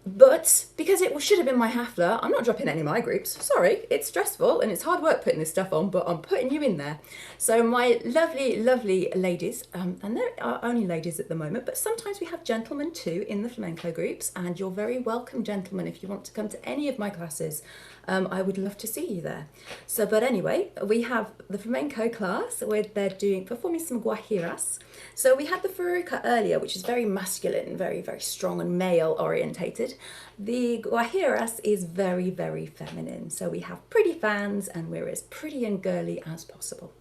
But because it should have been my Hafler, I'm not dropping any of my groups. Sorry, it's stressful and it's hard work putting this stuff on, but I'm putting you in there. So my lovely, lovely ladies, and there are only ladies at the moment, but sometimes we have gentlemen too in the flamenco groups, and you're very welcome, gentlemen, if you want to come to any of my classes. I would love to see you there. So, but anyway, we have the flamenco class where they're performing some guajiras. So we had the furuca earlier, which is very masculine, very, very strong and male orientated. The guajiras is very, very feminine. So we have pretty fans and we're as pretty and girly as possible.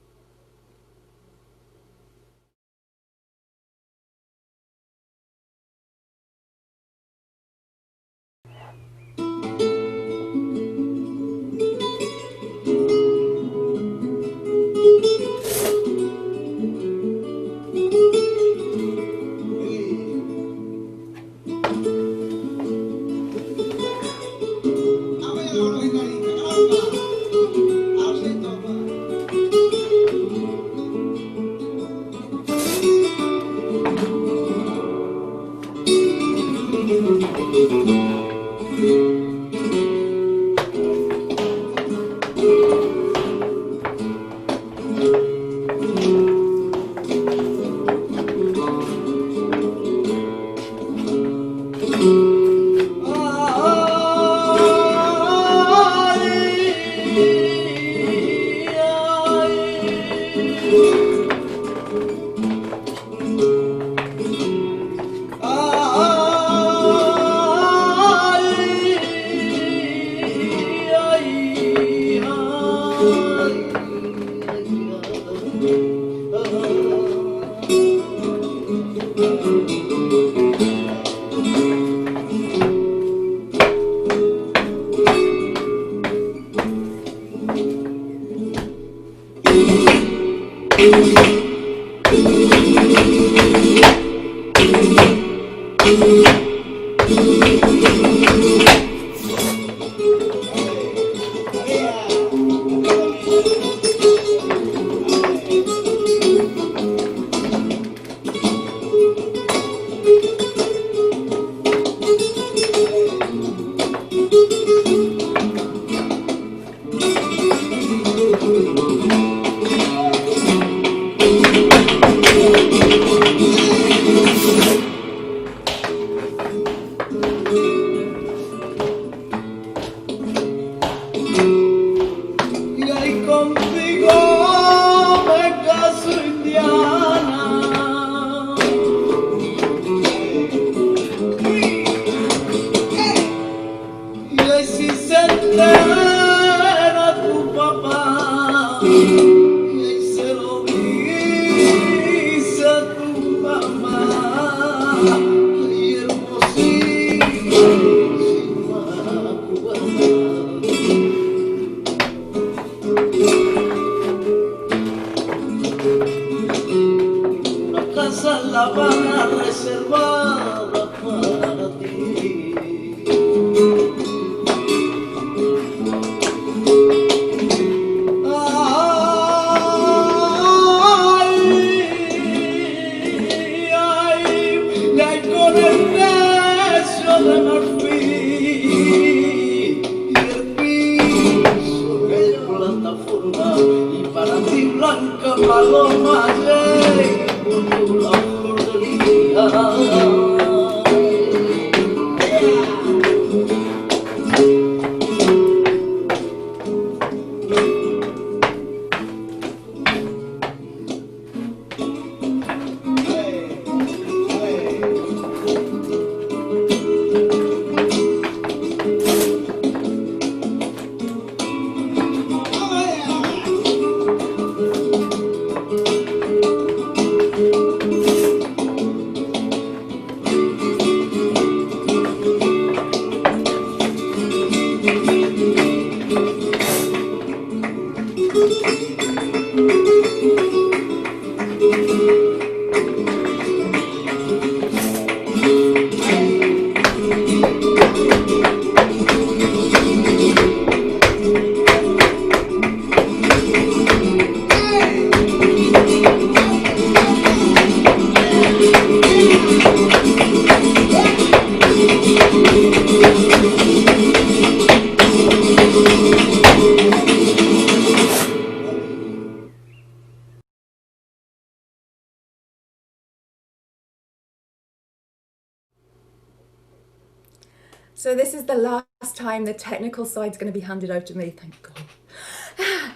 So this is the last time the technical side's going to be handed over to me, thank God.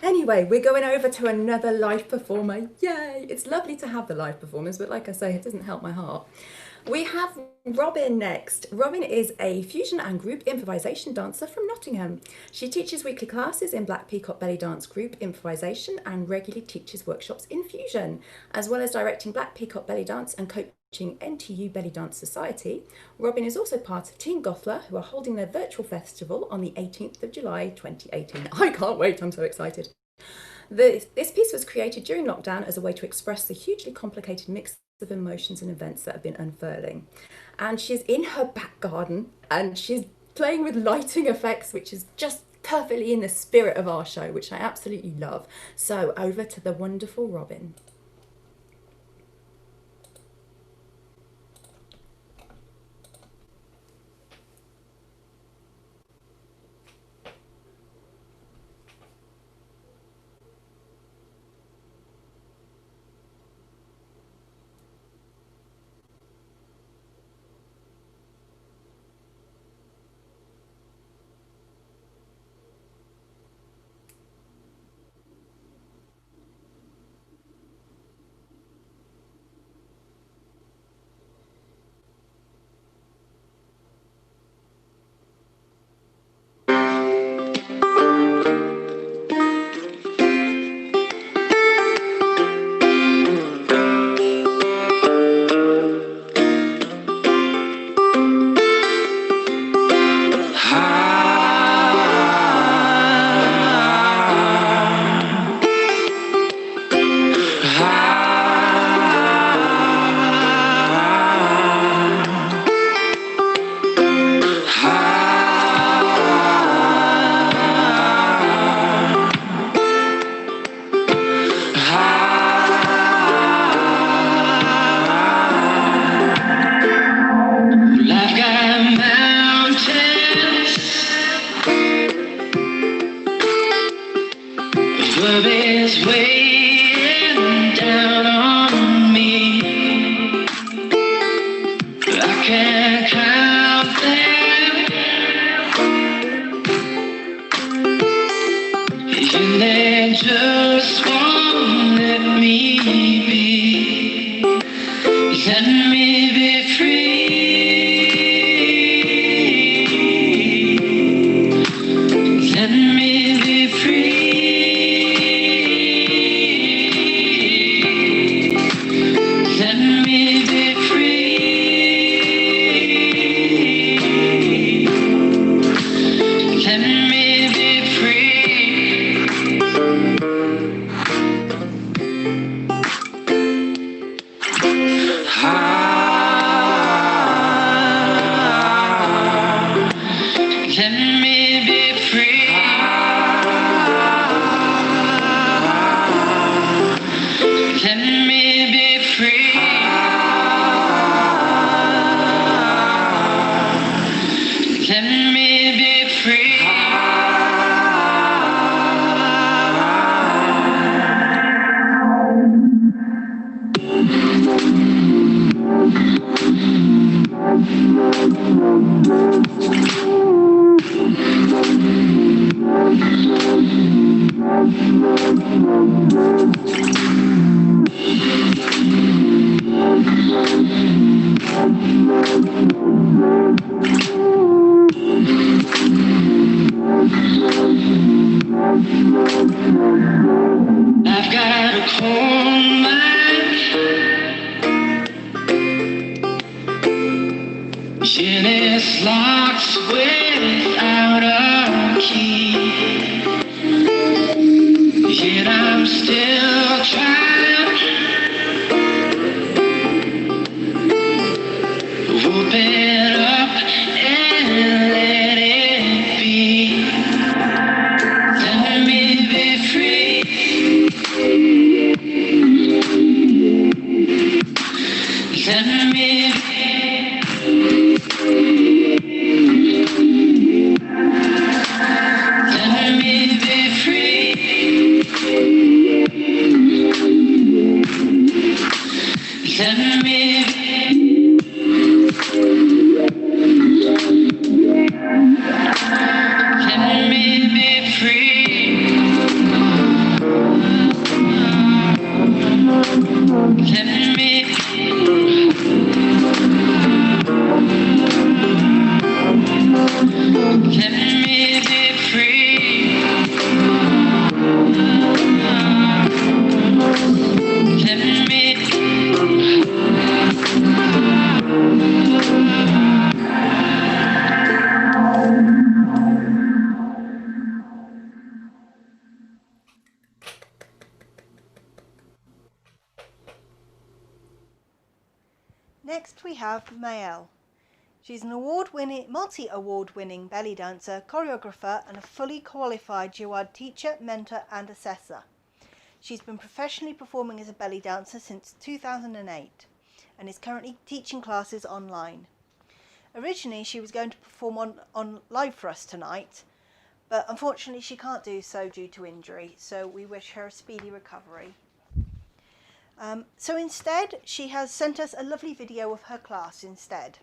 Anyway, we're going over to another live performer. Yay! It's lovely to have the live performers, but like I say, it doesn't help my heart. We have Robyn next. Robyn is a fusion and group improvisation dancer from Nottingham. She teaches weekly classes in Black Peacock Belly Dance group improvisation and regularly teaches workshops in fusion, as well as directing Black Peacock Belly Dance and coaching NTU Belly Dance Society. Robyn is also part of Team Gothla, who are holding their virtual festival on the 18th of July 2018. I can't wait, I'm so excited. This piece was created during lockdown as a way to express the hugely complicated mix of emotions and events that have been unfurling. And she's in her back garden and she's playing with lighting effects, which is just perfectly in the spirit of our show, which I absolutely love. So over to the wonderful Robyn. Let me be Next we have Maelle. She's an multi-award winning belly dancer, choreographer and a fully qualified Jawad teacher, mentor and assessor. She's been professionally performing as a belly dancer since 2008 and is currently teaching classes online. Originally she was going to perform on live for us tonight, but unfortunately she can't do so due to injury, so we wish her a speedy recovery. So instead she has sent us a lovely video of her class instead.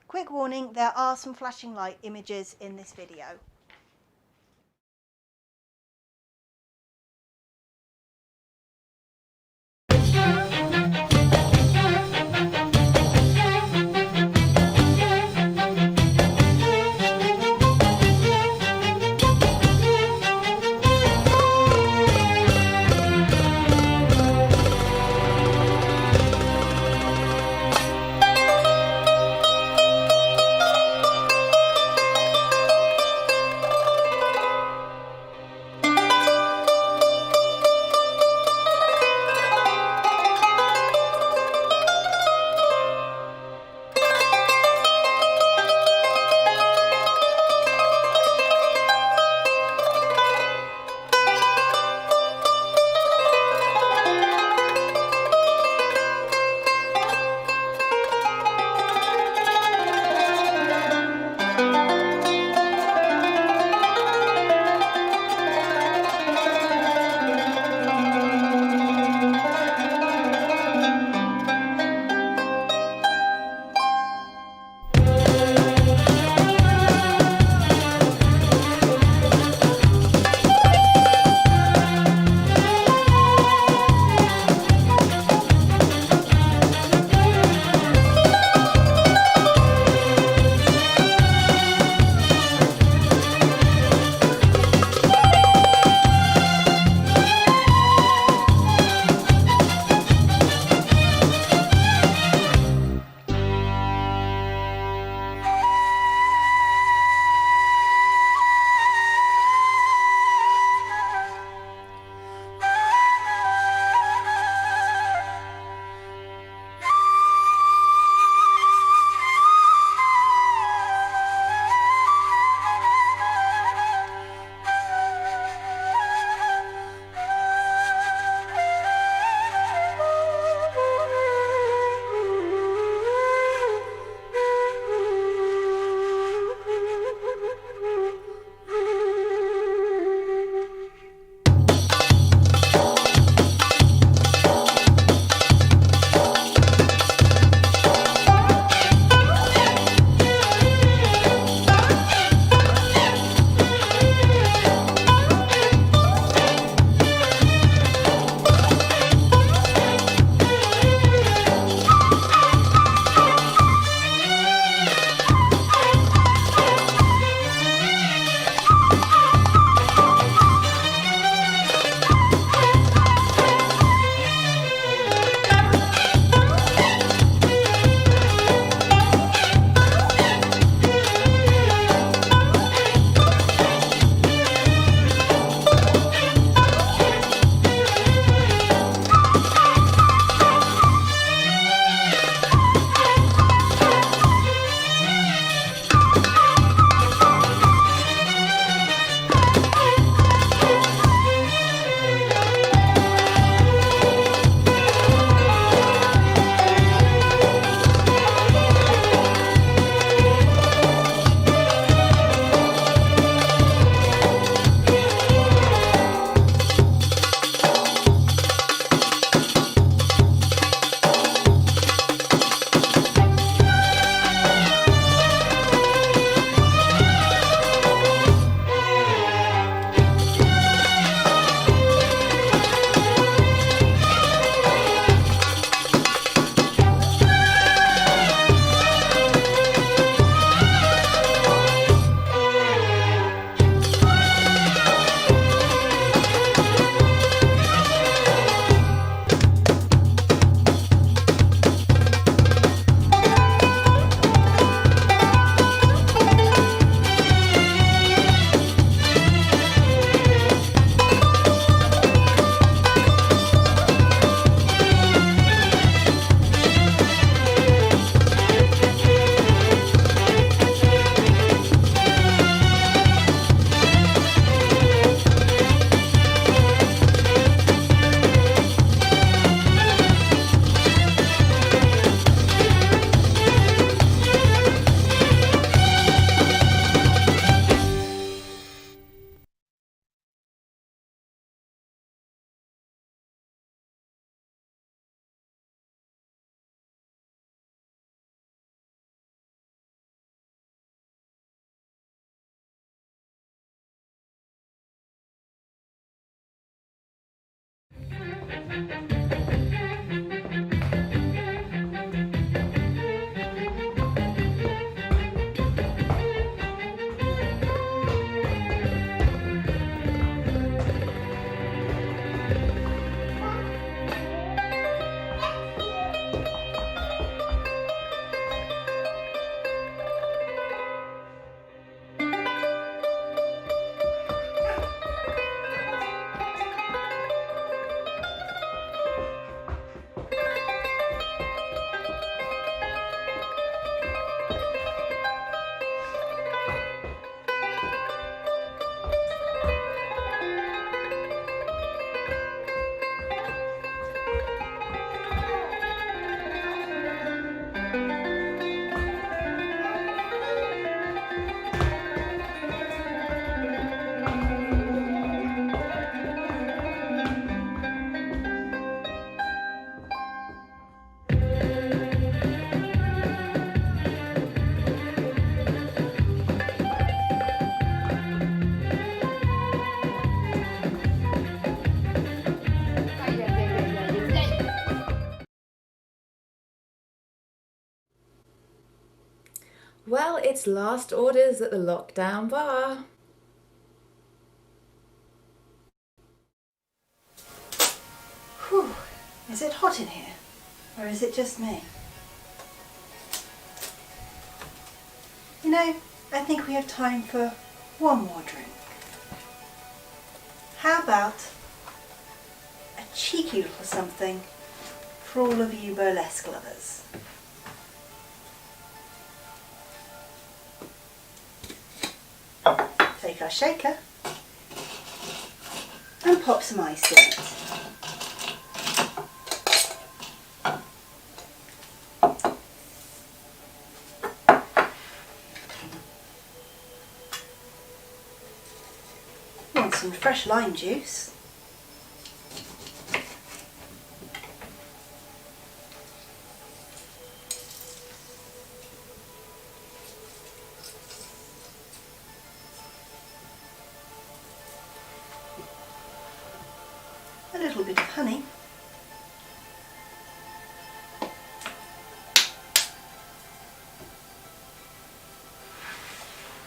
Quick warning, there are some flashing light images in this video. Well, it's last orders at the lockdown bar. Whew. Is it hot in here? Or is it just me? You know, I think we have time for one more drink. How about a cheeky little something for all of you burlesque lovers? Take our shaker and pop some ice in it. Want some fresh lime juice? A little bit of honey.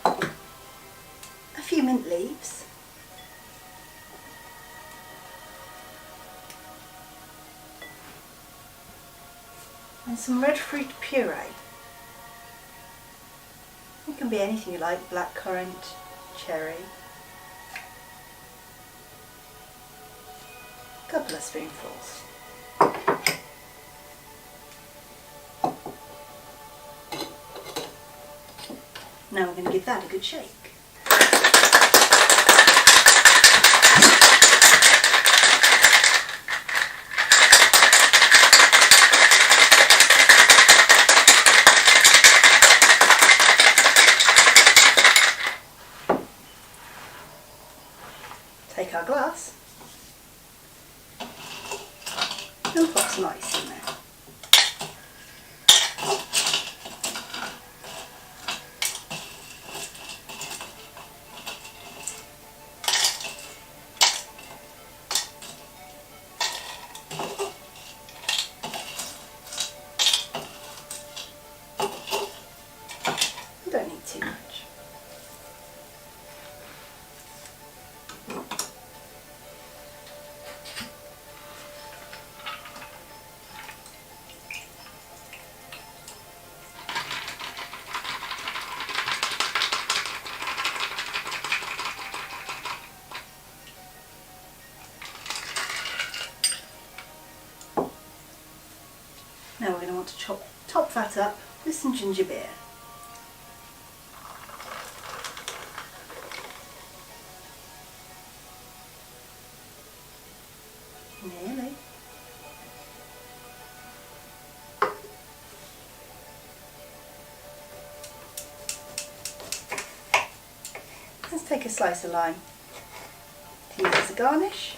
A few mint leaves. And some red fruit puree. It can be anything you like, blackcurrant, cherry. A couple of spoonfuls. Now we're going to give that a good shake. Take our glass and pop some ice in there. You don't need too much. Now we're going to want to top that up with some ginger beer. Nearly. Let's take a slice of lime to use as a garnish.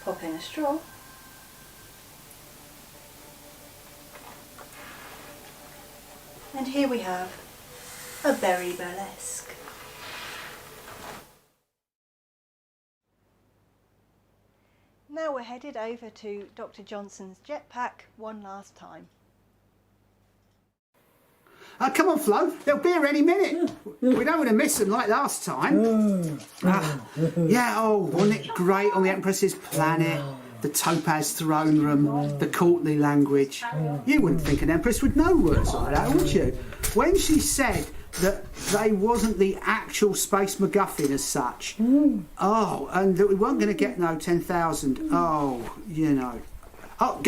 Pop in a straw. And here we have a very burlesque. Now we're headed over to Dr. Johnson's jetpack one last time. Come on, Flo, they'll be here any minute. We don't want to miss them like last time. Yeah, oh, wasn't it great on the Empress's planet? The Topaz throne room, the courtly language. You wouldn't think an Empress would know words like that, would you? When she said that they wasn't the actual space MacGuffin as such. Oh, and that we weren't going to get no 10,000. Oh, you know. Oh,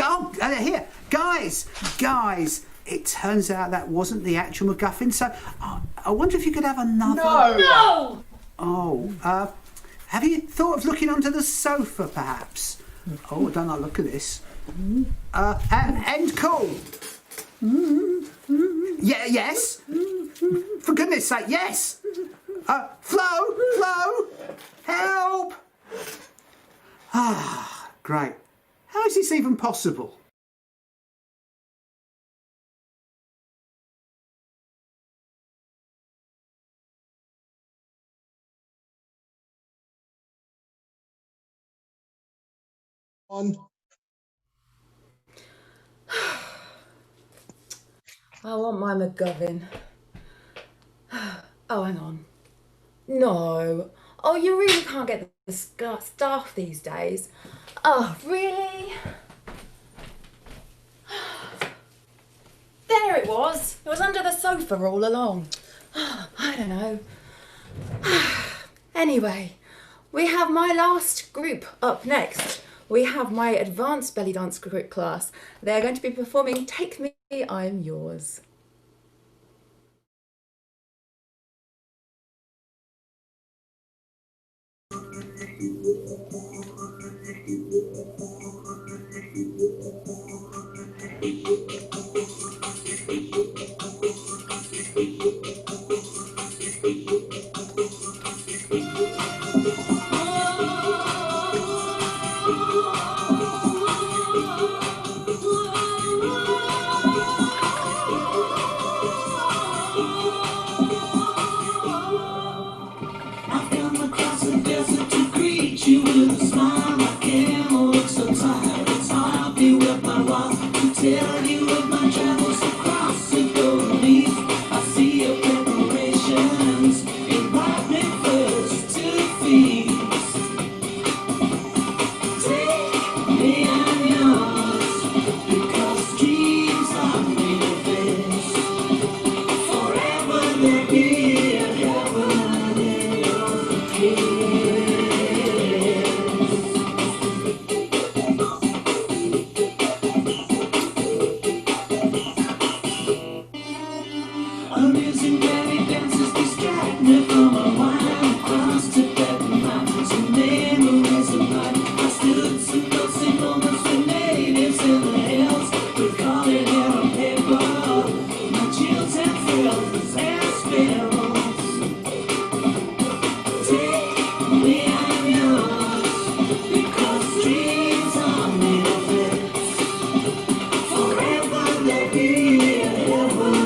here, guys, it turns out that wasn't the actual MacGuffin, so I wonder if you could have another... No! Oh, have you thought of looking under the sofa, perhaps? Oh, I don't like the look of this. End call. Yeah, yes. For goodness sake, yes. Flo, help. Ah, great. How is this even possible? I want my McGovern. Oh, hang on. No. Oh, you really can't get the staff these days. Oh, really? There it was. It was under the sofa all along. I don't know. Anyway, we have my last group up next. We have my advanced belly dance group class. They're going to be performing Take Me, I'm Yours. You with a smile, I can't look so tired. It's hard to be with my wife to tell you with my travels across the golden leaf. I see your preparations invite me first to feast. Take me, I'm yours, because dreams are made of this. Forever they're here, heaven in your kiss. Amusing belly dances distract me from a while across Tibetan mountains and memories of life. I stood some ghostly moments with natives in the hills, recalling hair on paper, my chills and thrills and spills. Take me, I'm yours, because dreams are made of this. Forever they'll be heaven.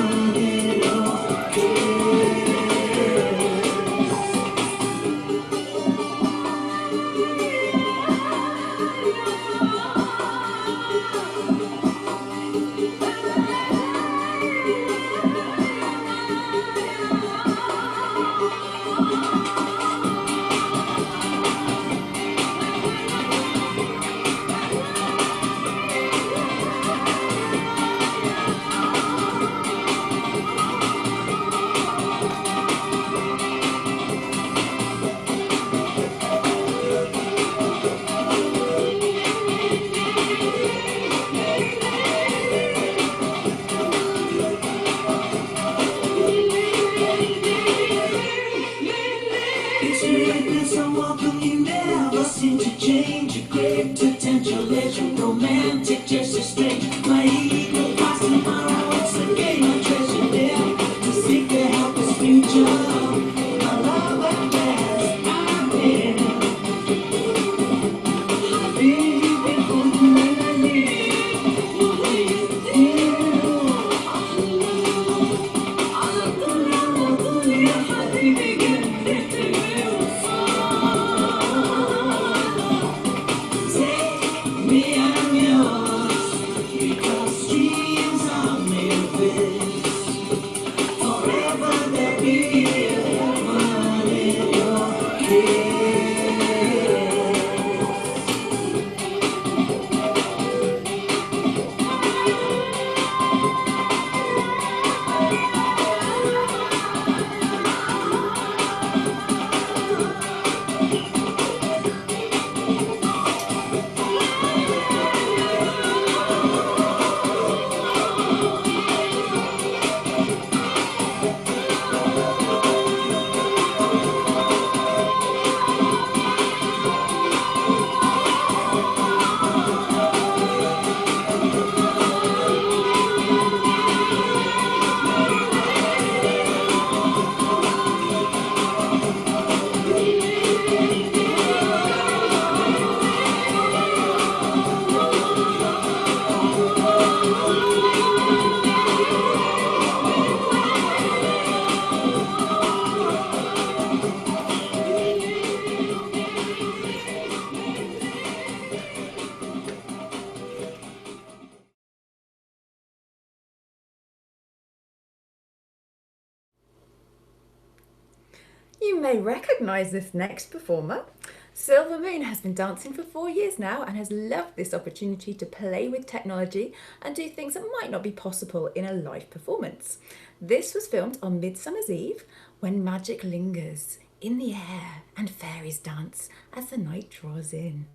You may recognise this next performer. Silver Moon has been dancing for 4 years now and has loved this opportunity to play with technology and do things that might not be possible in a live performance. This was filmed on Midsummer's Eve, when magic lingers in the air and fairies dance as the night draws in.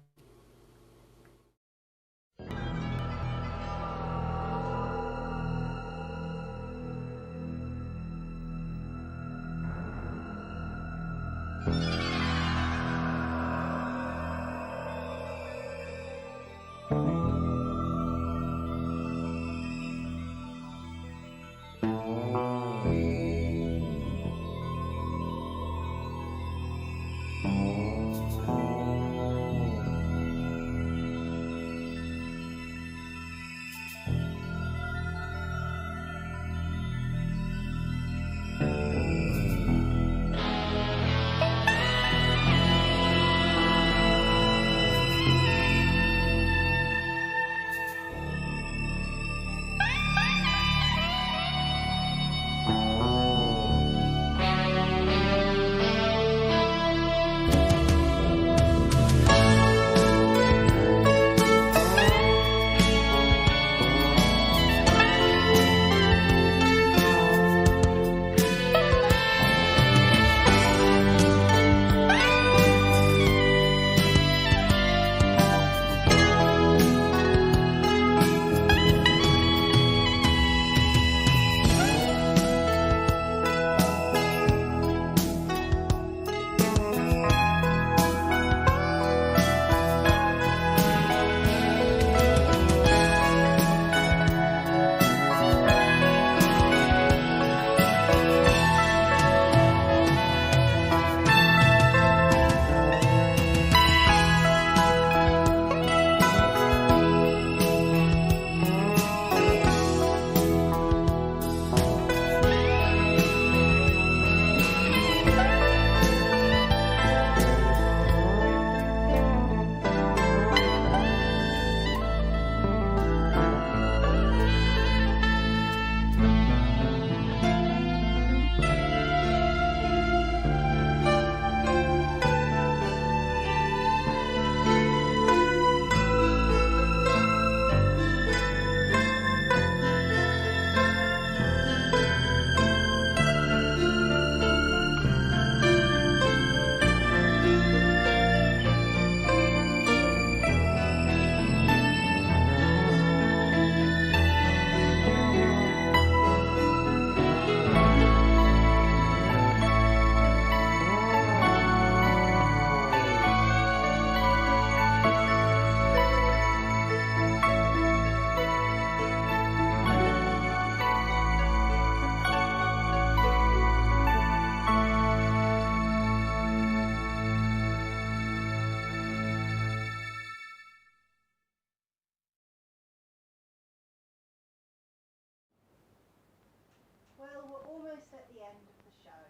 Well, we're almost at the end of the show.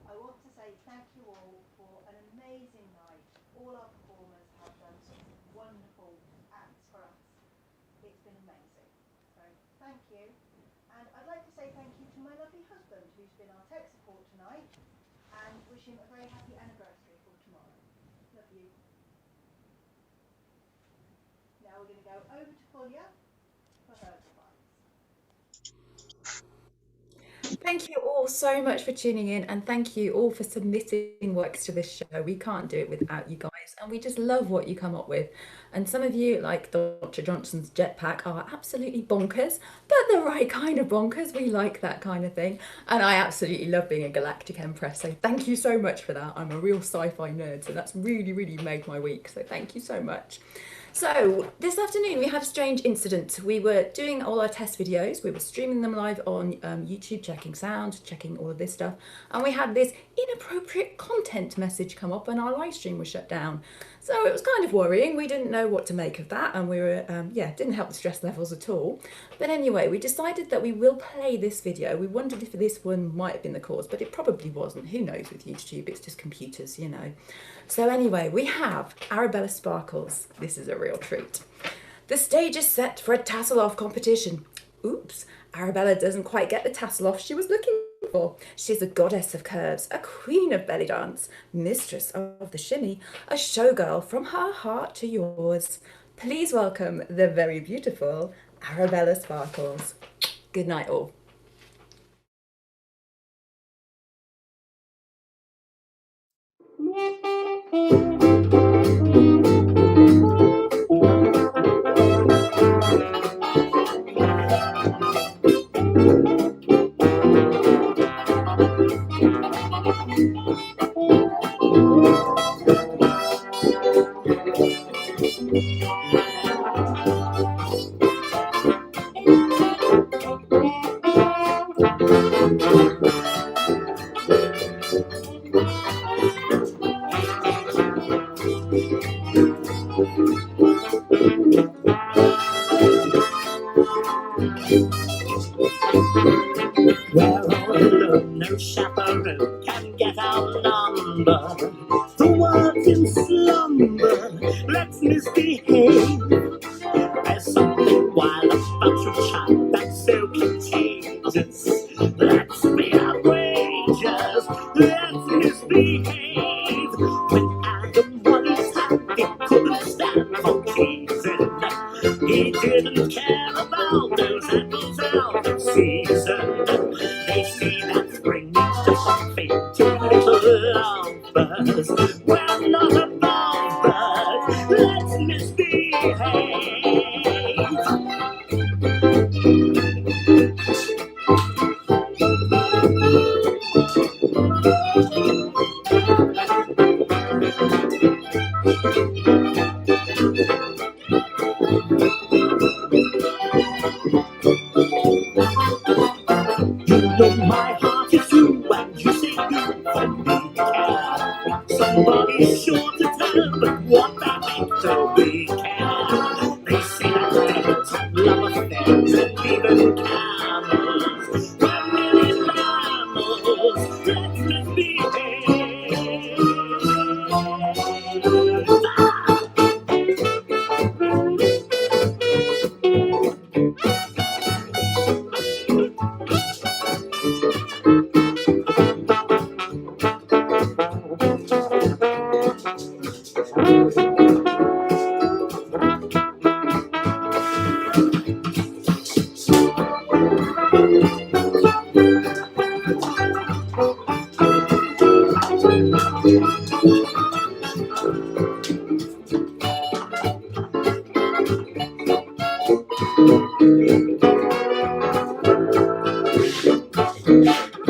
I want to say thank you all for an amazing night. All our performers have done some wonderful acts for us. It's been amazing. So thank you. And I'd like to say thank you to my lovely husband who's been our tech support tonight, and wish him a very happy anniversary for tomorrow. you. Now we're going to go over to Fulya for her advice. Thank you all so much for tuning in, and thank you all for submitting works to this show. We can't do it without you guys, and we just love what you come up with. And some of you, like Dr. Johnson's jetpack, are absolutely bonkers, but the right kind of bonkers. We like that kind of thing. And I absolutely love being a Galactic Empress, so thank you so much for that. I'm a real sci-fi nerd, so that's really, really made my week, so thank you so much. So this afternoon we had a strange incident. We were doing all our test videos, we were streaming them live on YouTube, checking sound, checking all of this stuff, and we had this inappropriate content message come up and our live stream was shut down. So it was kind of worrying. We didn't know what to make of that, and we were, didn't help the stress levels at all. But anyway, we decided that we will play this video. We wondered if this one might have been the cause, but it probably wasn't. Who knows with YouTube, it's just computers, you know. So anyway, we have Arabella Sparkles. This is a real treat. The stage is set for a tassel-off competition. Oops, Arabella doesn't quite get the tassel-off she was looking for. She's a goddess of curves, a queen of belly dance, mistress of the shimmy, a showgirl from her heart to yours. Please welcome the very beautiful Arabella Sparkles. Good night all. Where all alone, no chaperone can get our number. The world's in slumber, let's misbehave. There's something wild about your child that's so contagious. Let's be outrageous, let's misbehave. When Adam was happy, couldn't stand for teasing. He didn't care about those apples out of season. They say that spring needs to coffee to little lovebirds. We're not above birds, let's misbehave. You know my heart is true, and you say you for me care. Somebody's sure to tell, but what the heck do we care? They say that devils have love affairs and even camels. We're merely mammals, let's misbehave.